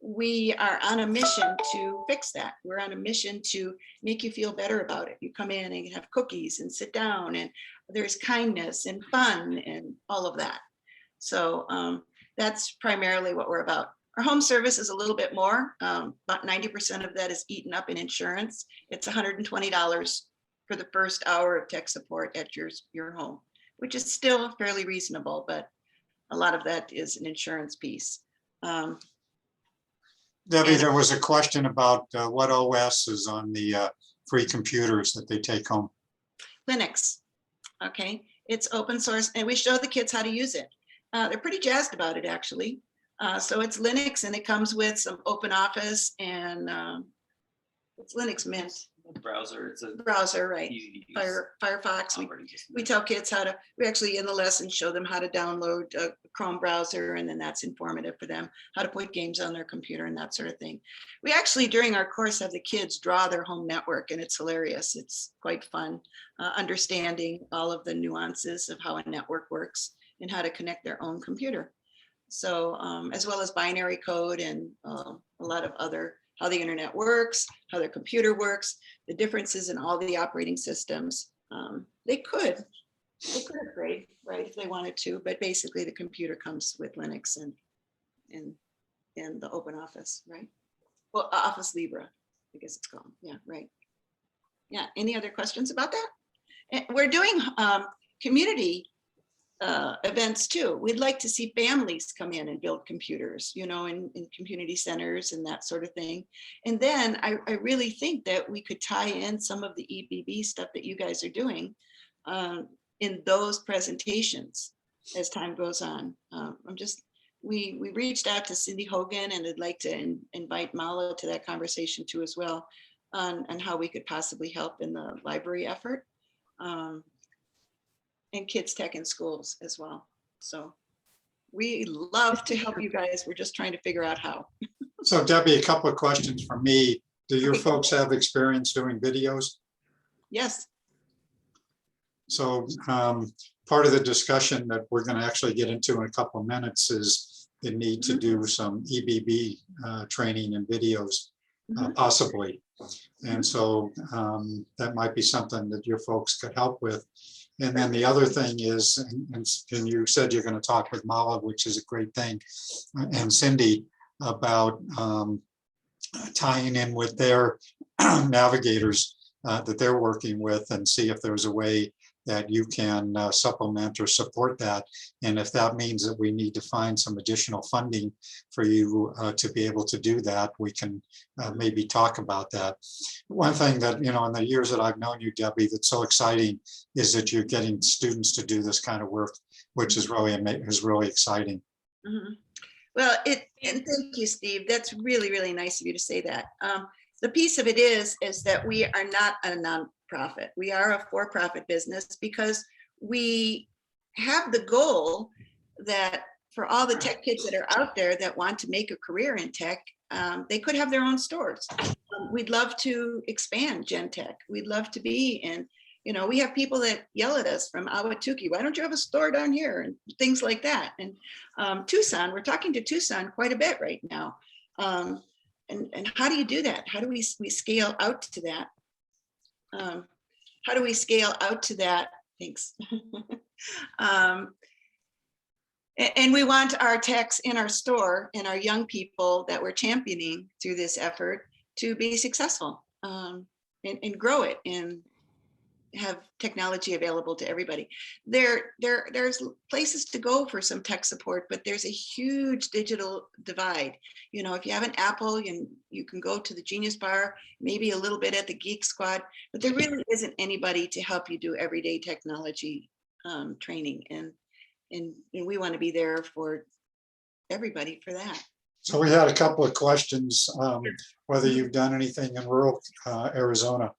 we are on a mission to fix that. We're on a mission to make you feel better about it. You come in and you have cookies and sit down, and there's kindness and fun and all of that. So that's primarily what we're about. Our home service is a little bit more. About 90% of that is eaten up in insurance. It's $120 for the first hour of tech support at your home, which is still fairly reasonable, but a lot of that is an insurance piece. Debbie, there was a question about what OS is on the free computers that they take home. Linux, okay? It's open source, and we show the kids how to use it. They're pretty jazzed about it, actually. So it's Linux, and it comes with some Open Office, and it's Linux Mint. Browser, it's a Browser, right? easy to use Firefox. operating system. We tell kids how to, we actually in the lesson show them how to download a Chrome browser, and then that's informative for them, how to put games on their computer and that sort of thing. We actually, during our course, have the kids draw their home network, and it's hilarious. It's quite fun, understanding all of the nuances of how a network works and how to connect their own computer. So as well as binary code and a lot of other, how the internet works, how their computer works, the differences in all the operating systems. They could upgrade, right, if they wanted to, but basically the computer comes with Linux and the Open Office, right? Well, Office Libre, I guess it's called. Yeah, right. Yeah, any other questions about that? And we're doing community events too. We'd like to see families come in and build computers, you know, in community centers and that sort of thing. And then I really think that we could tie in some of the EBB stuff that you guys are doing in those presentations as time goes on. We reached out to Cindy Hogan, and I'd like to invite Mala to that conversation too as well on how we could possibly help in the library effort. And kids tech in schools as well. So we love to help you guys. We're just trying to figure out how. So Debbie, a couple of questions from me. Do your folks have experience doing videos? Yes. So part of the discussion that we're going to actually get into in a couple of minutes is the need to do some EBB training and videos, possibly. And so that might be something that your folks could help with. And then the other thing is, and you said you're going to talk with Mala, which is a great thing, and Cindy about tying in with their navigators that they're working with, and see if there's a way that you can supplement or support that. And if that means that we need to find some additional funding for you to be able to do that, we can maybe talk about that. One thing that, you know, in the years that I've known you, Debbie, that's so exciting is that you're getting students to do this kind of work, which is really exciting. Mhm. Well, and thank you, Steve. That's really, really nice of you to say that. The piece of it is that we are not a nonprofit. We are a for-profit business because we have the goal that for all the tech kids that are out there that want to make a career in tech, they could have their own stores. We'd love to expand Gen Tech. We'd love to be in, you know, we have people that yell at us from Ahwatukee, why don't you have a store down here, and things like that. And Tucson, we're talking to Tucson quite a bit right now. And how do you do that? How do we scale out to that? How do we scale out to that? Thanks. And we want our techs in our store and our young people that we're championing through this effort to be successful and grow it and have technology available to everybody. There's places to go for some tech support, but there's a huge digital divide. You know, if you have an Apple, you can go to the Genius Bar, maybe a little bit at the Geek Squad, but there really isn't anybody to help you do everyday technology training. And we want to be there for everybody for that. So we had a couple of questions, whether you've done anything in rural Arizona.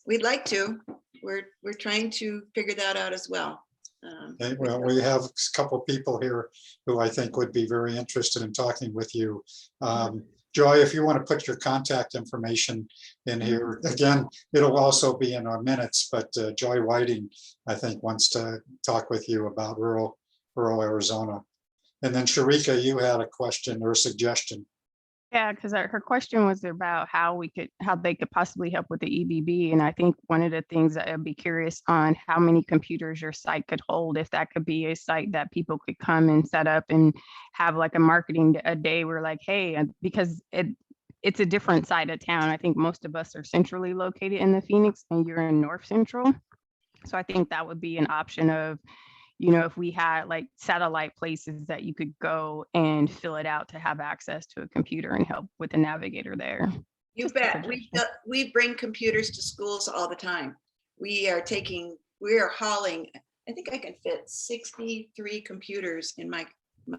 We'd like to. We're trying to figure that out as well. Okay, well, we have a couple of people here who I think would be very interested in talking with you. Joy, if you want to put your contact information in here, again, it'll also be in our minutes, but Joy Whiting, I think, wants to talk with you about rural Arizona. And then Sharika, you had a question or a suggestion. Yeah, because her question was about how they could possibly help with the EBB. And I think one of the things that I'd be curious on how many computers your site could hold, if that could be a site that people could come and set up and have like a day where like, hey, because it's a different side of town. I think most of us are centrally located in the Phoenix and you're in North Central. So I think that would be an option of, you know, if we had like satellite places that you could go and fill it out to have access to a computer and help with the navigator there. You bet. We bring computers to schools all the time. We are hauling, I think I can fit 63 computers in my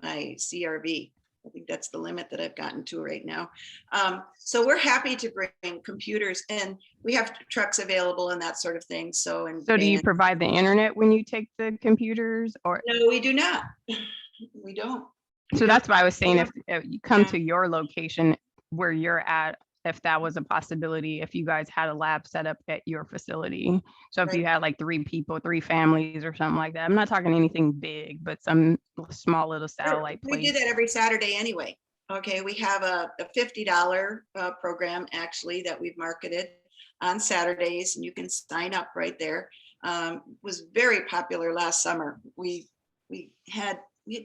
CRV. I think that's the limit that I've gotten to right now. So we're happy to bring computers, and we have trucks available and that sort of thing. So do you provide the internet when you take the computers, or? No, we do not. We don't. So that's why I was saying, if you come to your location where you're at, if that was a possibility, if you guys had a lab set up at your facility. So if you had like 3 people, 3 families or something like that, I'm not talking anything big, but some small little satellite place. We do that every Saturday anyway. Okay, we have a $50 program actually that we've marketed on Saturdays, and you can sign up right there. Was very popular last summer. We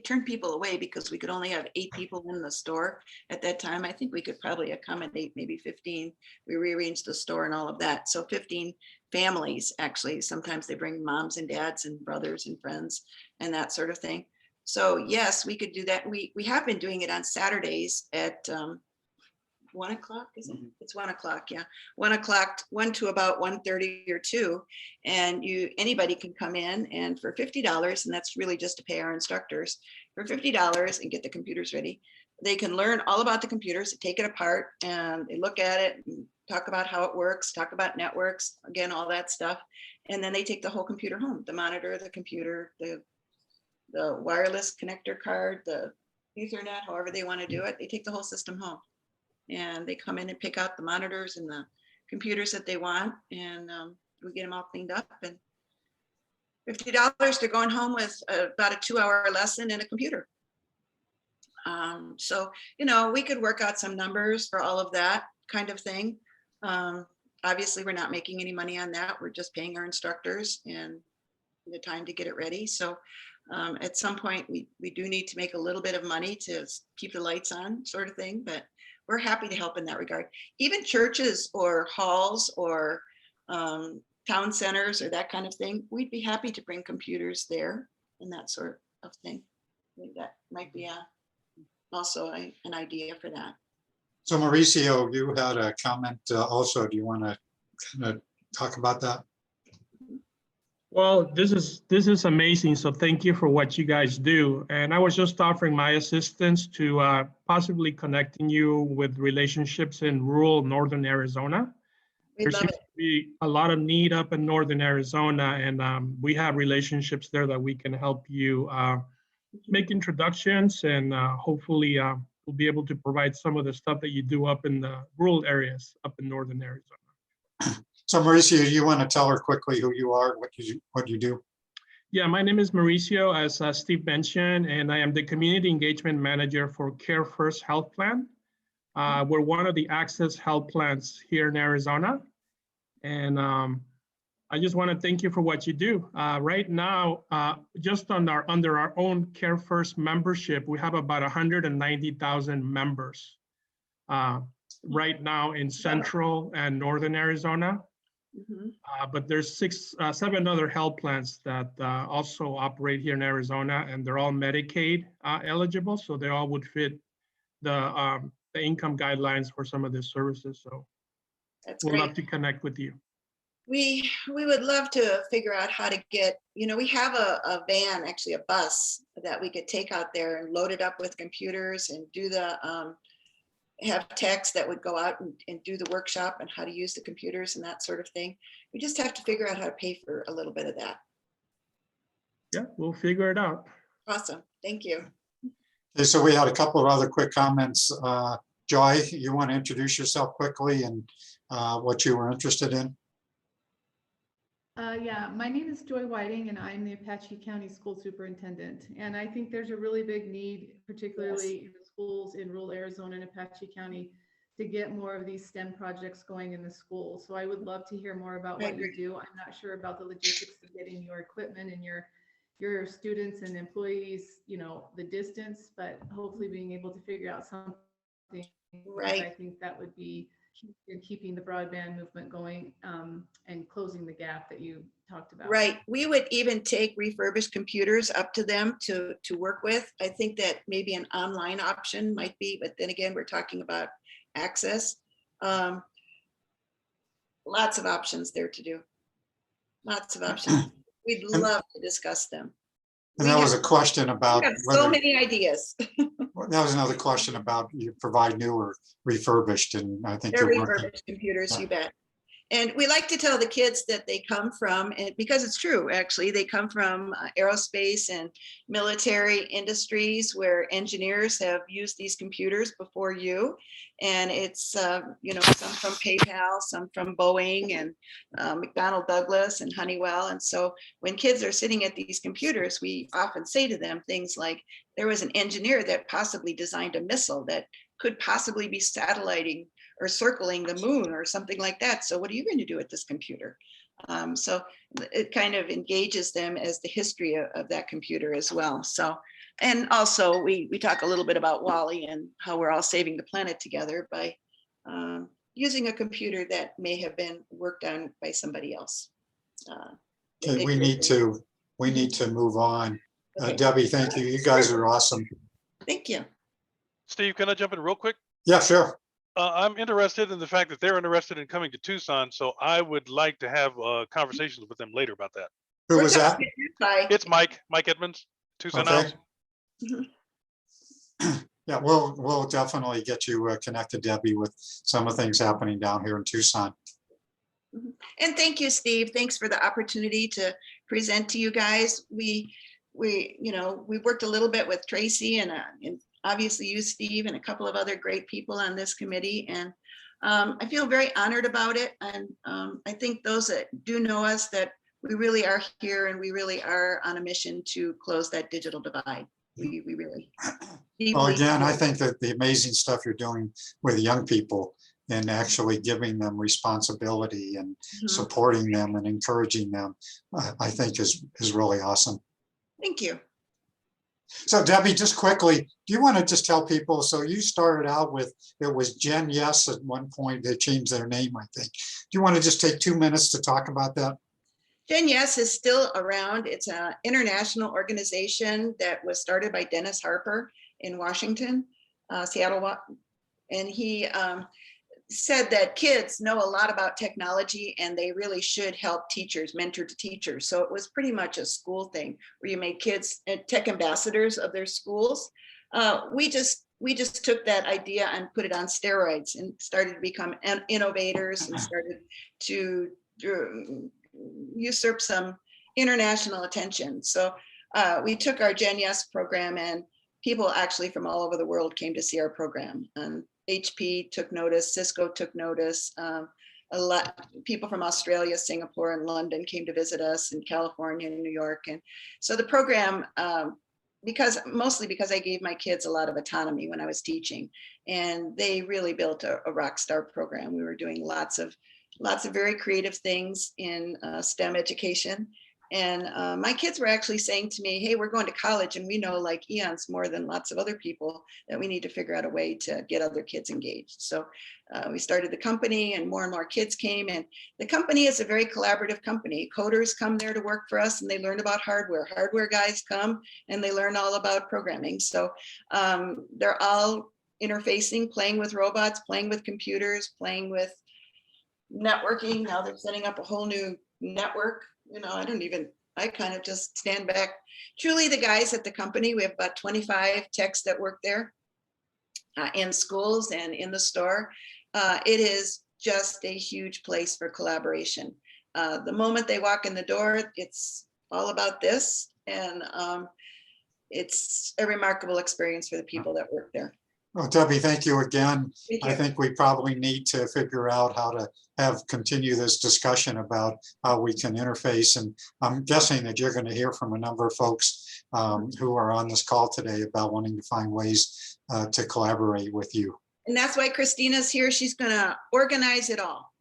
turned people away because we could only have 8 people in the store at that time. I think we could probably accommodate maybe 15. We rearranged the store and all of that. So 15 families, actually. Sometimes they bring moms and dads and brothers and friends and that sort of thing. So yes, we could do that. We have been doing it on Saturdays at 1 o'clock, isn't it? It's 1 o'clock, yeah. 1 o'clock, 1 to about 1:30 or 2. And anybody can come in, and for $50, and that's really just to pay our instructors, for $50 and get the computers ready. They can learn all about the computers, take it apart, and they look at it and talk about how it works, talk about networks, again, all that stuff. And then they take the whole computer home, the monitor, the computer, the wireless connector card, the Ethernet, however they want to do it. They take the whole system home. And they come in and pick out the monitors and the computers that they want, and we get them all cleaned up. And $50, they're going home with about a 2-hour lesson and a computer. So, you know, we could work out some numbers for all of that kind of thing. Obviously, we're not making any money on that. We're just paying our instructors and the time to get it ready. So at some point, we do need to make a little bit of money to keep the lights on, sort of thing, but we're happy to help in that regard. Even churches or halls or town centers or that kind of thing, we'd be happy to bring computers there and that sort of thing. I think that might be also an idea for that. So Mauricio, you had a comment also. Do you want to kind of talk about that? Well, this is amazing. So thank you for what you guys do. And I was just offering my assistance to possibly connecting you with relationships in rural northern Arizona. There seems to be a lot of need up in northern Arizona, and we have relationships there that we can help you make introductions, and hopefully we'll be able to provide some of the stuff that you do up in the rural areas up in northern Arizona. So Mauricio, you want to tell her quickly who you are, what you do? Yeah, my name is Mauricio, as Steve mentioned, and I am the Community Engagement Manager for Care First Health Plan. We're one of the Access Health Plans here in Arizona. And I just want to thank you for what you do. Right now, just under our own Care First membership, we have about 190,000 members right now in Central and Northern Arizona. But there's 7 other health plans that also operate here in Arizona, and they're all Medicaid eligible, so they all would fit the income guidelines for some of these services. So we'd love to connect with you. We would love to figure out how to get, we have a van, actually a bus that we could take out there and load it up with computers and do have techs that would go out and do the workshop on how to use the computers and that sort of thing. We just have to figure out how to pay for a little bit of that. Yeah, we'll figure it out. Awesome. Thank you. Okay, so we had a couple of other quick comments. Joy, you want to introduce yourself quickly and what you were interested in? Yeah, my name is Joy Whiting, and I'm the Apache County School Superintendent. And I think there's a really big need, particularly in the schools in rural Arizona and Apache County, to get more of these STEM projects going in the schools. So I would love to hear more about what you do. I'm not sure about the logistics of getting your equipment and your students and employees, the distance, but hopefully being able to figure out something. Right. I think that would be in keeping the broadband movement going and closing the gap that you talked about. Right. We would even take refurbished computers up to them to work with. I think that maybe an online option might be, but then again, we're talking about access. Lots of options there to do. Lots of options. We'd love to discuss them. And that was a question about we have so many ideas. That was another question about you provide new or refurbished, and I think they're you're working. refurbished computers, you bet. And we like to tell the kids that they come from, and because it's true, actually, they come from aerospace and military industries where engineers have used these computers before you. And it's, some from PayPal, some from Boeing and McDonnell Douglas and Honeywell. And so when kids are sitting at these computers, we often say to them things like, there was an engineer that possibly designed a missile that could possibly be satelliting or circling the moon or something like that. So what are you going to do with this computer? So it kind of engages them as the history of that computer as well. So, and also we talk a little bit about WALL-E and how we're all saving the planet together by using a computer that may have been worked on by somebody else. Okay, we need to move on. Okay. Debbie, thank you. You guys are awesome. Thank you. Steve, can I jump in real quick? Yeah, sure. I'm interested in the fact that they're interested in coming to Tucson, so I would like to have conversations with them later about that. Who was that? It's Mike Edmonds, Tucson House. Yeah, we'll definitely get you connected, Debbie, with some of the things happening down here in Tucson. And thank you, Steve. Thanks for the opportunity to present to you guys. We worked a little bit with Tracy and obviously you, Steve, and a couple of other great people on this committee. And I feel very honored about it. And I think those that do know us, that we really are here and we really are on a mission to close that digital divide. We really. Well, again, I think that the amazing stuff you're doing with young people and actually giving them responsibility and supporting them and encouraging them, I think is really awesome. Thank you. So Debbie, just quickly, do you want to just tell people, so you started out with, it was Gen Yes at one point, they changed their name, I think. Do you want to just take 2 minutes to talk about that? Gen Yes is still around. It's an international organization that was started by Dennis Harper in Washington, Seattle. And he said that kids know a lot about technology and they really should help teachers, mentor to teachers. So it was pretty much a school thing where you made kids tech ambassadors of their schools. We just took that idea and put it on steroids and started to become innovators and started to usurp some international attention. So we took our Gen Yes program, and people actually from all over the world came to see our program. And HP took notice, Cisco took notice. A lot people from Australia, Singapore, and London came to visit us, in California and New York. And so the program, mostly because I gave my kids a lot of autonomy when I was teaching, and they really built a rock star program. We were doing lots of very creative things in STEM education. And my kids were actually saying to me, hey, we're going to college and we know like eons more than lots of other people that we need to figure out a way to get other kids engaged. So we started the company and more kids came, and the company is a very collaborative company. Coders come there to work for us and they learn about hardware. Hardware guys come and they learn all about programming. So they're all interfacing, playing with robots, playing with computers, playing with networking. Now they're setting up a whole new network. I kind of just stand back. Truly, the guys at the company, we have about 25 techs that work there in schools and in the store. It is just a huge place for collaboration. The moment they walk in the door, it's all about this. And it's a remarkable experience for the people that work there. Well, Debbie, thank you again. Thank you. I think we probably need to figure out how to continue this discussion about how we can interface. And I'm guessing that you're going to hear from a number of folks who are on this call today about wanting to find ways to collaborate with you. And that's why Christina's here. She's going to organize it all.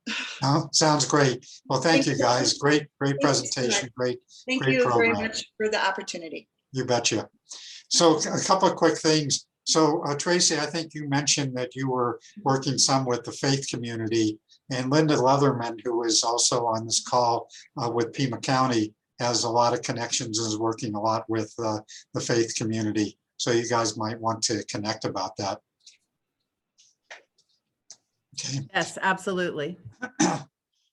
Sounds great. Well, thank you guys. Great Thank you so presentation. much. Great Thank you very program. much for the opportunity. You betcha. So a couple of quick things. So Tracy, I think you mentioned that you were working some with the faith community, and Linda Leatherman, who is also on this call with Pima County, has a lot of connections and is working a lot with the faith community. So you guys might want to connect about that. Okay. Yes, absolutely.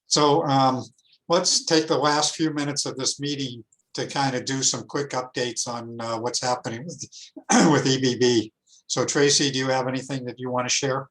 So let's take the last few minutes of this meeting to kind of do some quick updates on what's happening with EBB. So Tracy, do you have anything that you want to share?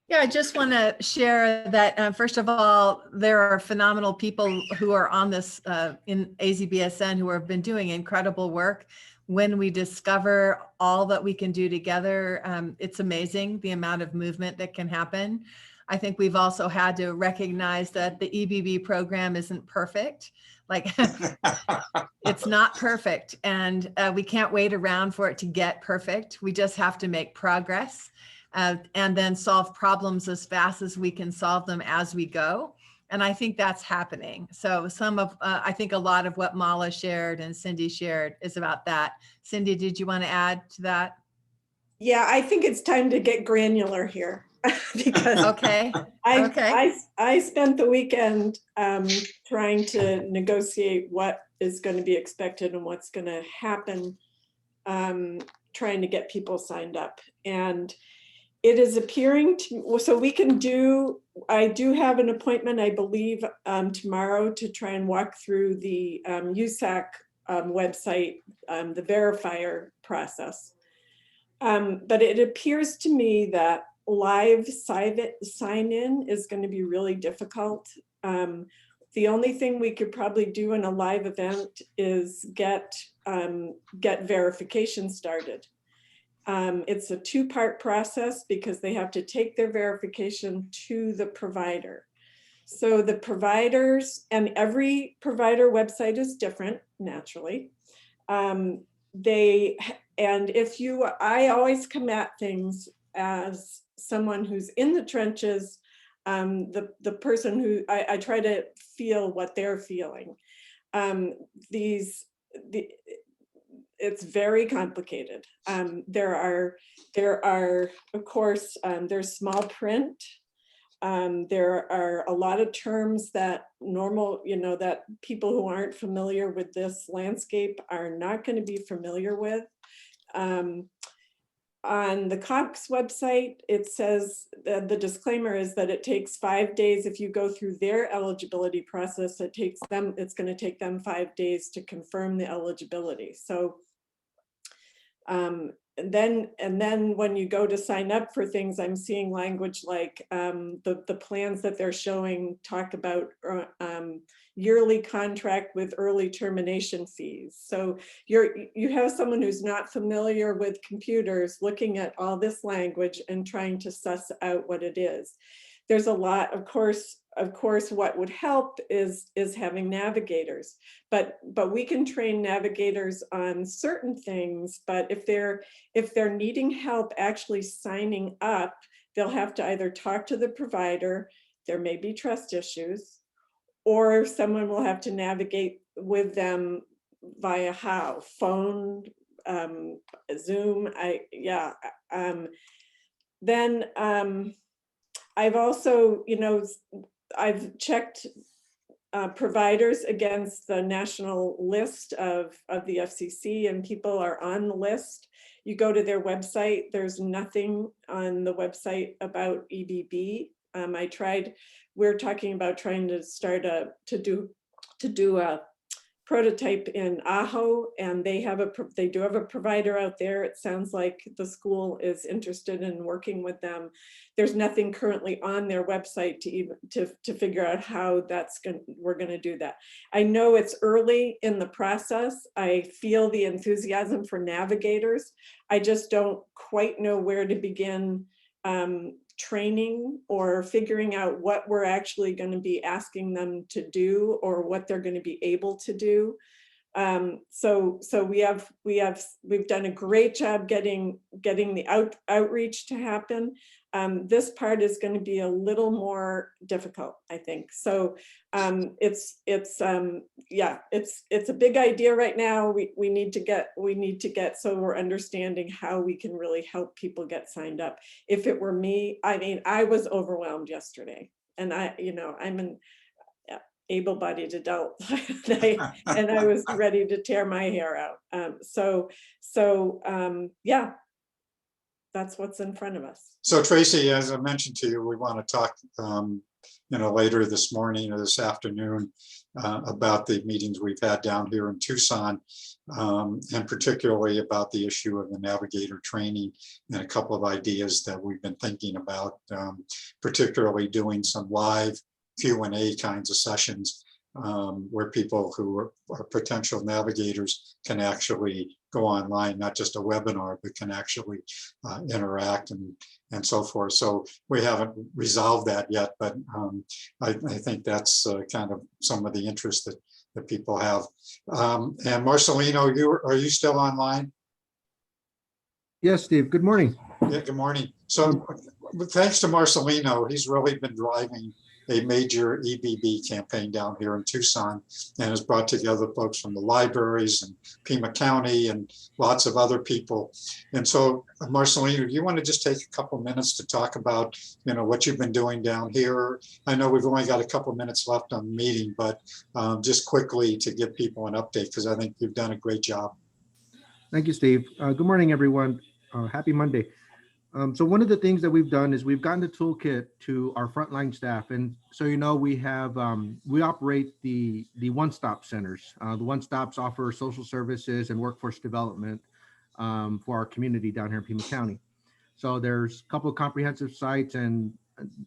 Yeah, I just want to share that, first of all, there are phenomenal people who are on this in AZBSN who have been doing incredible work. When we discover all that we can do together, it's amazing the amount of movement that can happen. I think we've also had to recognize that the EBB program isn't perfect. Like it's not perfect, and we can't wait around for it to get perfect. We just have to make progress and then solve problems as fast as we can solve them as we go. And I think that's happening. So I think a lot of what Mala shared and Cindy shared is about that. Cindy, did you want to add to that? Yeah, I think it's time to get granular here. Because okay. I spent the weekend trying to negotiate what is going to be expected and what's going to happen, trying to get people signed up. And it is appearing to, so I do have an appointment, I believe, tomorrow to try and walk through the USAC website, the verifier process. But it appears to me that live sign-in is going to be really difficult. The only thing we could probably do in a live event is get verification started. It's a two-part process because they have to take their verification to the provider. So the providers, and every provider website is different, naturally. I always come at things as someone who's in the trenches, the person who I try to feel what they're feeling. it's very complicated. There are, of course, there's small print. There are a lot of terms that that people who aren't familiar with this landscape are not going to be familiar with. On the Cox website, it says that the disclaimer is that it takes 5 days. If you go through their eligibility process, it's going to take them 5 days to confirm the eligibility. So and then when you go to sign up for things, I'm seeing language like the plans that they're showing talk about yearly contract with early termination fees. So you have someone who's not familiar with computers looking at all this language and trying to suss out what it is. There's a lot, of course, what would help is having navigators, but we can train navigators on certain things, but if they're needing help actually signing up, they'll have to either talk to the provider, there may be trust issues, or someone will have to navigate with them via phone, Zoom. Then I've also, I've checked providers against the national list of the FCC, and people are on the list. You go to their website, there's nothing on the website about EBB. We're talking about trying to start to do a prototype in Ajo, and they do have a provider out there. It sounds like the school is interested in working with them. There's nothing currently on their website to figure out how we're going to do that. I know it's early in the process. I feel the enthusiasm for navigators. I just don't quite know where to begin training or figuring out what we're actually going to be asking them to do or what they're going to be able to do. So we've done a great job getting the outreach to happen. This part is going to be a little more difficult, I think. So it's a big idea right now. We need to get so we're understanding how we can really help people get signed up. If it were me, I was overwhelmed yesterday, and I'm an able-bodied adult and I was ready to tear my hair out. Yeah, that's what's in front of us. So Tracy, as I mentioned to you, we want to talk later this morning or this afternoon about the meetings we've had down here in Tucson, and particularly about the issue of the navigator training and a couple of ideas that we've been thinking about, particularly doing some live Q&A kinds of sessions where people who are potential navigators can actually go online, not just a webinar, but can actually interact and so forth. So we haven't resolved that yet, but I think that's kind of some of the interest that people have. And Marcelino, are you still online? Yes, Steve. Good morning. Yeah, good morning. So thanks to Marcelino, he's really been driving a major EBB campaign down here in Tucson and has brought together folks from the libraries and Pima County and lots of other people. And so Marcelino, do you want to just take a couple minutes to talk about, what you've been doing down here? I know we've only got a couple minutes left on the meeting, but just quickly to give people an update, because I think you've done a great job. Thank you, Steve. Good morning, everyone. Happy Monday. So one of the things that we've done is we've gotten the toolkit to our frontline staff. And so, we have, we operate the one-stop centers. The one-stops offer social services and workforce development for our community down here in Pima County. So there's a couple of comprehensive sites and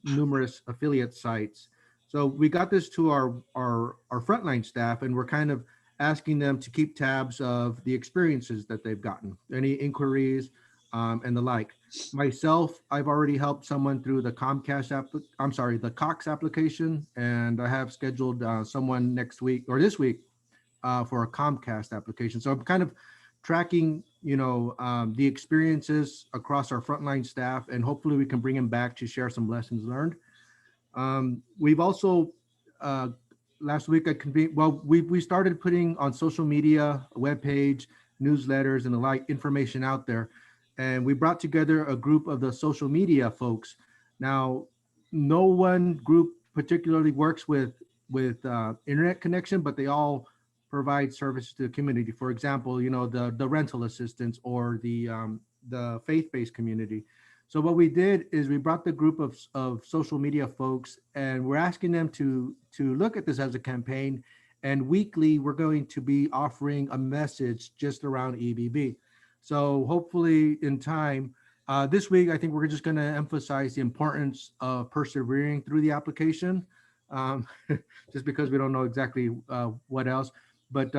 numerous affiliate sites. So we got this to our frontline staff, and we're kind of asking them to keep tabs of the experiences that they've gotten, any inquiries, and the like. Myself, I've already helped someone through the the Cox application, and I have scheduled someone next week or this week for a Comcast application. So I'm kind of tracking, the experiences across our frontline staff, and hopefully we can bring them back to share some lessons learned. We've also last week we started putting on social media, a webpage, newsletters and the like information out there. And we brought together a group of the social media folks. Now, no one group particularly works with internet connection, but they all provide services to the community. For example, you know, the rental assistance or the faith-based community. So what we did is we brought the group of social media folks, and we're asking them to look at this as a campaign. And weekly, we're going to be offering a message just around EBB. So hopefully in time, this week, I think we're just going to emphasize the importance of persevering through the application, just because we don't know exactly what else. But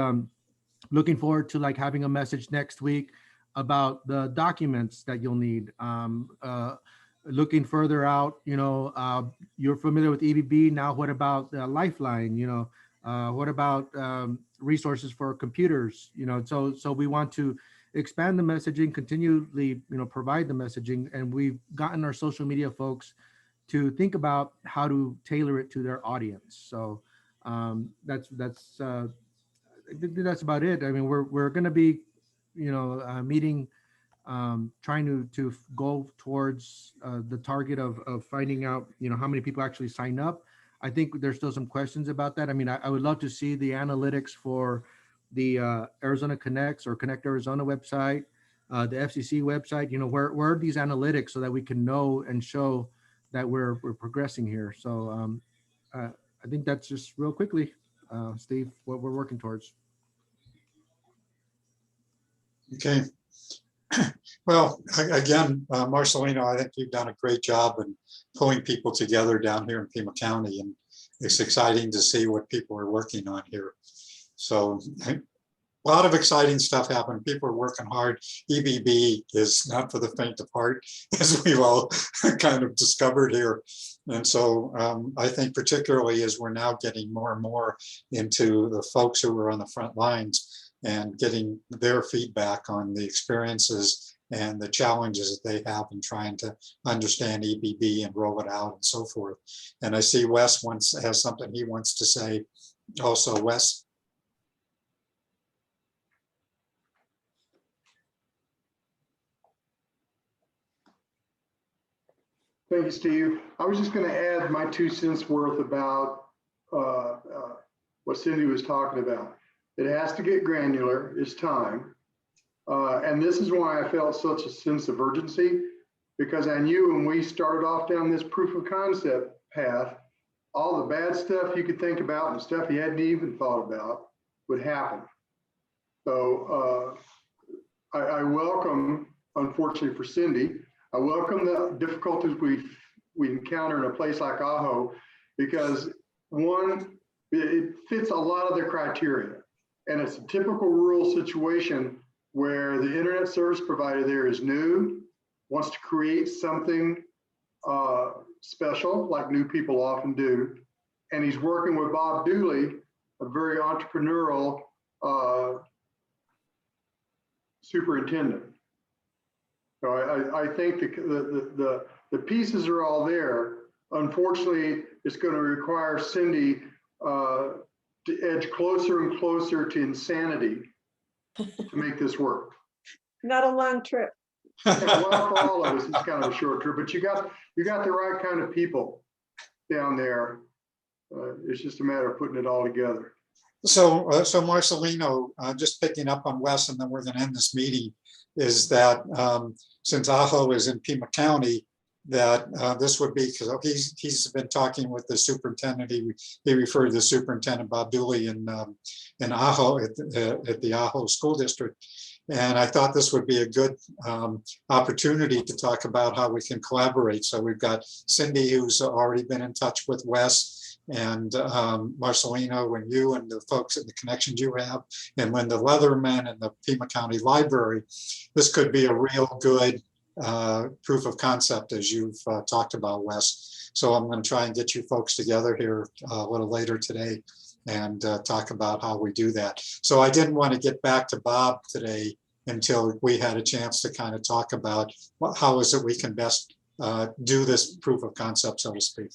looking forward to like having a message next week about the documents that you'll need. Looking further out, you know, you're familiar with EBB. Now, what about Lifeline? You know, what about resources for computers? You know, so we want to expand the messaging, continually, you know, provide the messaging, and we've gotten our social media folks to think about how to tailor it to their audience. So that's I think that's about it. I mean, we're going to be, you know, meeting, trying to go towards the target of finding out, you know, how many people actually sign up. I think there's still some questions about that. I mean, I would love to see the analytics for the Arizona Connects or Connect Arizona website, the FCC website. You know, where are these analytics so that we can know and show that we're progressing here. So I think that's just real quickly, Steve, what we're working towards. Okay. Well, again, Marcelino, I think you've done a great job in pulling people together down here in Pima County, and it's exciting to see what people are working on here. So a lot of exciting stuff happening. People are working hard. EBB is not for the faint of heart, as we've all kind of discovered here. And so I think particularly as we're now getting more and more into the folks who are on the front lines and getting their feedback on the experiences and the challenges that they have in trying to understand EBB and roll it out and so forth. And I see Wes has something he wants to say also. Wes? Thank you, Steve. I was just going to add my 2 cents worth about what Cindy was talking about. It has to get granular. It's time. And this is why I felt such a sense of urgency, because I knew when we started off down this proof of concept path, all the bad stuff you could think about and stuff you hadn't even thought about would happen. So I welcome, unfortunately for Cindy, I welcome the difficulties we encounter in a place like Ajo, because one, it fits a lot of the criteria. And it's a typical rural situation where the internet service provider there is new, wants to create something special, like new people often do. And he's working with Bob Dooley, a very entrepreneurial superintendent. So I think the pieces are all there. Unfortunately, it's going to require Cindy to edge closer and closer to insanity to make this work. Not a long trip. Yeah, well, for all of us, it's kind of a short trip, but you got the right kind of people down there. It's just a matter of putting it all together. So Marcelino, just picking up on Wes, and then we're going to end this meeting, is that since Ajo is in Pima County, that this would be, because he's been talking with the superintendent. He referred to the superintendent Bob Dooley in Ajo at the Ajo School District, and I thought this would be a good opportunity to talk about how we can collaborate. So we've got Cindy, who's already been in touch with Wes, and Marcelino, and you and the folks and the connections you have, and Linda Leatherman and the Pima County Library. This could be a real good proof of concept, as you've talked about, Wes. So I'm going to try and get you folks together here a little later today and talk about how we do that. So I didn't want to get back to Bob today until we had a chance to kind of talk about how is it we can best do this proof of concept, so to speak.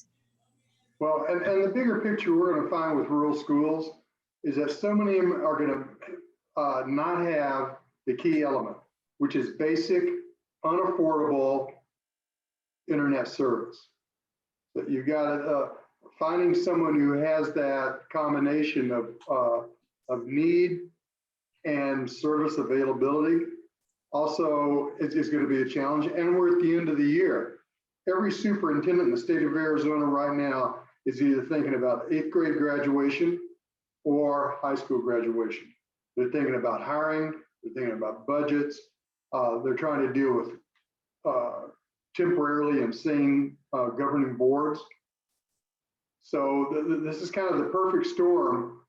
Well, and the bigger picture we're going to find with rural schools is that so many of them are going to not have the key element, which is basic, unaffordable internet service. But you got finding someone who has that combination of need and service availability also is going to be a challenge. And we're at the end of the year. Every superintendent in the state of Arizona right now is either thinking about 8th grade graduation or high school graduation. They're thinking about hiring, they're thinking about budgets. They're trying to deal with temporarily insane governing boards. So this is kind of the perfect storm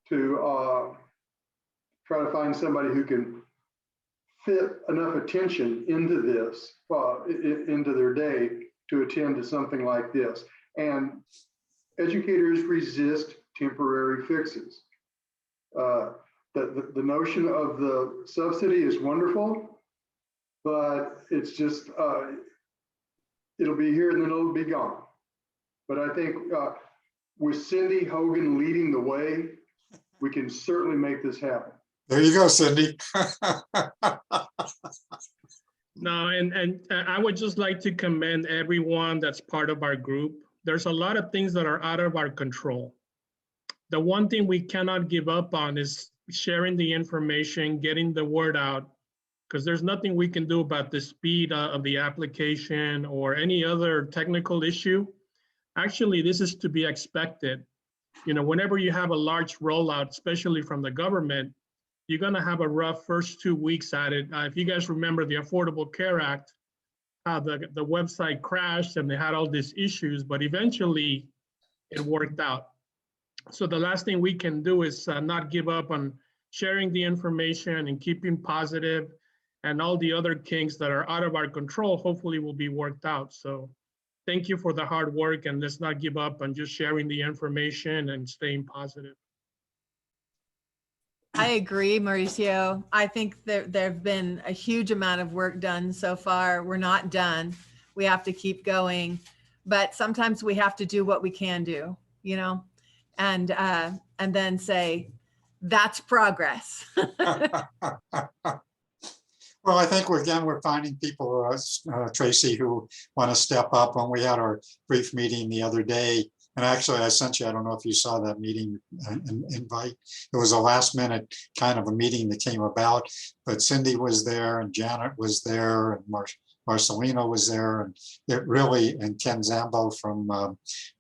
to try to find somebody who can fit enough attention into this, into their day to attend to something like this. And educators resist temporary fixes. The notion of the subsidy is wonderful, but it's just, it'll be here and then it'll be gone. But I think with Cindy Hogan leading the way, we can certainly make this happen. There you go, Cindy. No, and I would just like to commend everyone that's part of our group. There's a lot of things that are out of our control. The one thing we cannot give up on is sharing the information, getting the word out, because there's nothing we can do about the speed of the application or any other technical issue. Actually, this is to be expected. You know, whenever you have a large rollout, especially from the government, you're gonna have a rough first 2 weeks at it. If you guys remember the Affordable Care Act, how the website crashed and they had all these issues, but eventually it worked out. So the last thing we can do is not give up on sharing the information and keeping positive, and all the other kinks that are out of our control hopefully will be worked out. So thank you for the hard work, and let's not give up on just sharing the information and staying positive. I agree, Mauricio. I think there have been a huge amount of work done so far. We're not done. We have to keep going, but sometimes we have to do what we can do, you know, and then say, that's progress. Well, I think we're finding people, Tracy, who want to step up. When we had our brief meeting the other day, and actually I sent you, I don't know if you saw that meeting invite. It was a last minute kind of a meeting that came about, but Cindy was there and Janet was there and Marcelino was there, and it really, and Ken Zambo from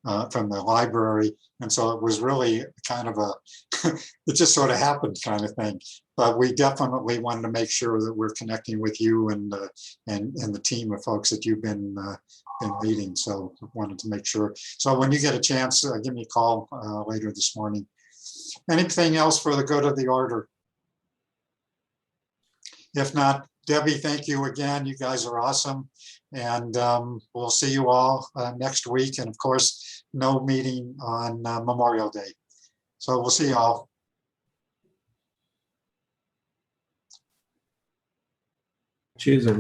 the library. And so it was really kind of it just sort of happened kind of thing. But we definitely wanted to make sure that we're connecting with you and the team of folks that you've been leading. So I wanted to make sure. So when you get a chance, give me a call later this morning. Anything else for the good of the order? If not, Debbie, thank you again. You guys are awesome. And we'll see you all next week. And of course, no meeting on Memorial Day. So we'll see you all. Cheers, everyone.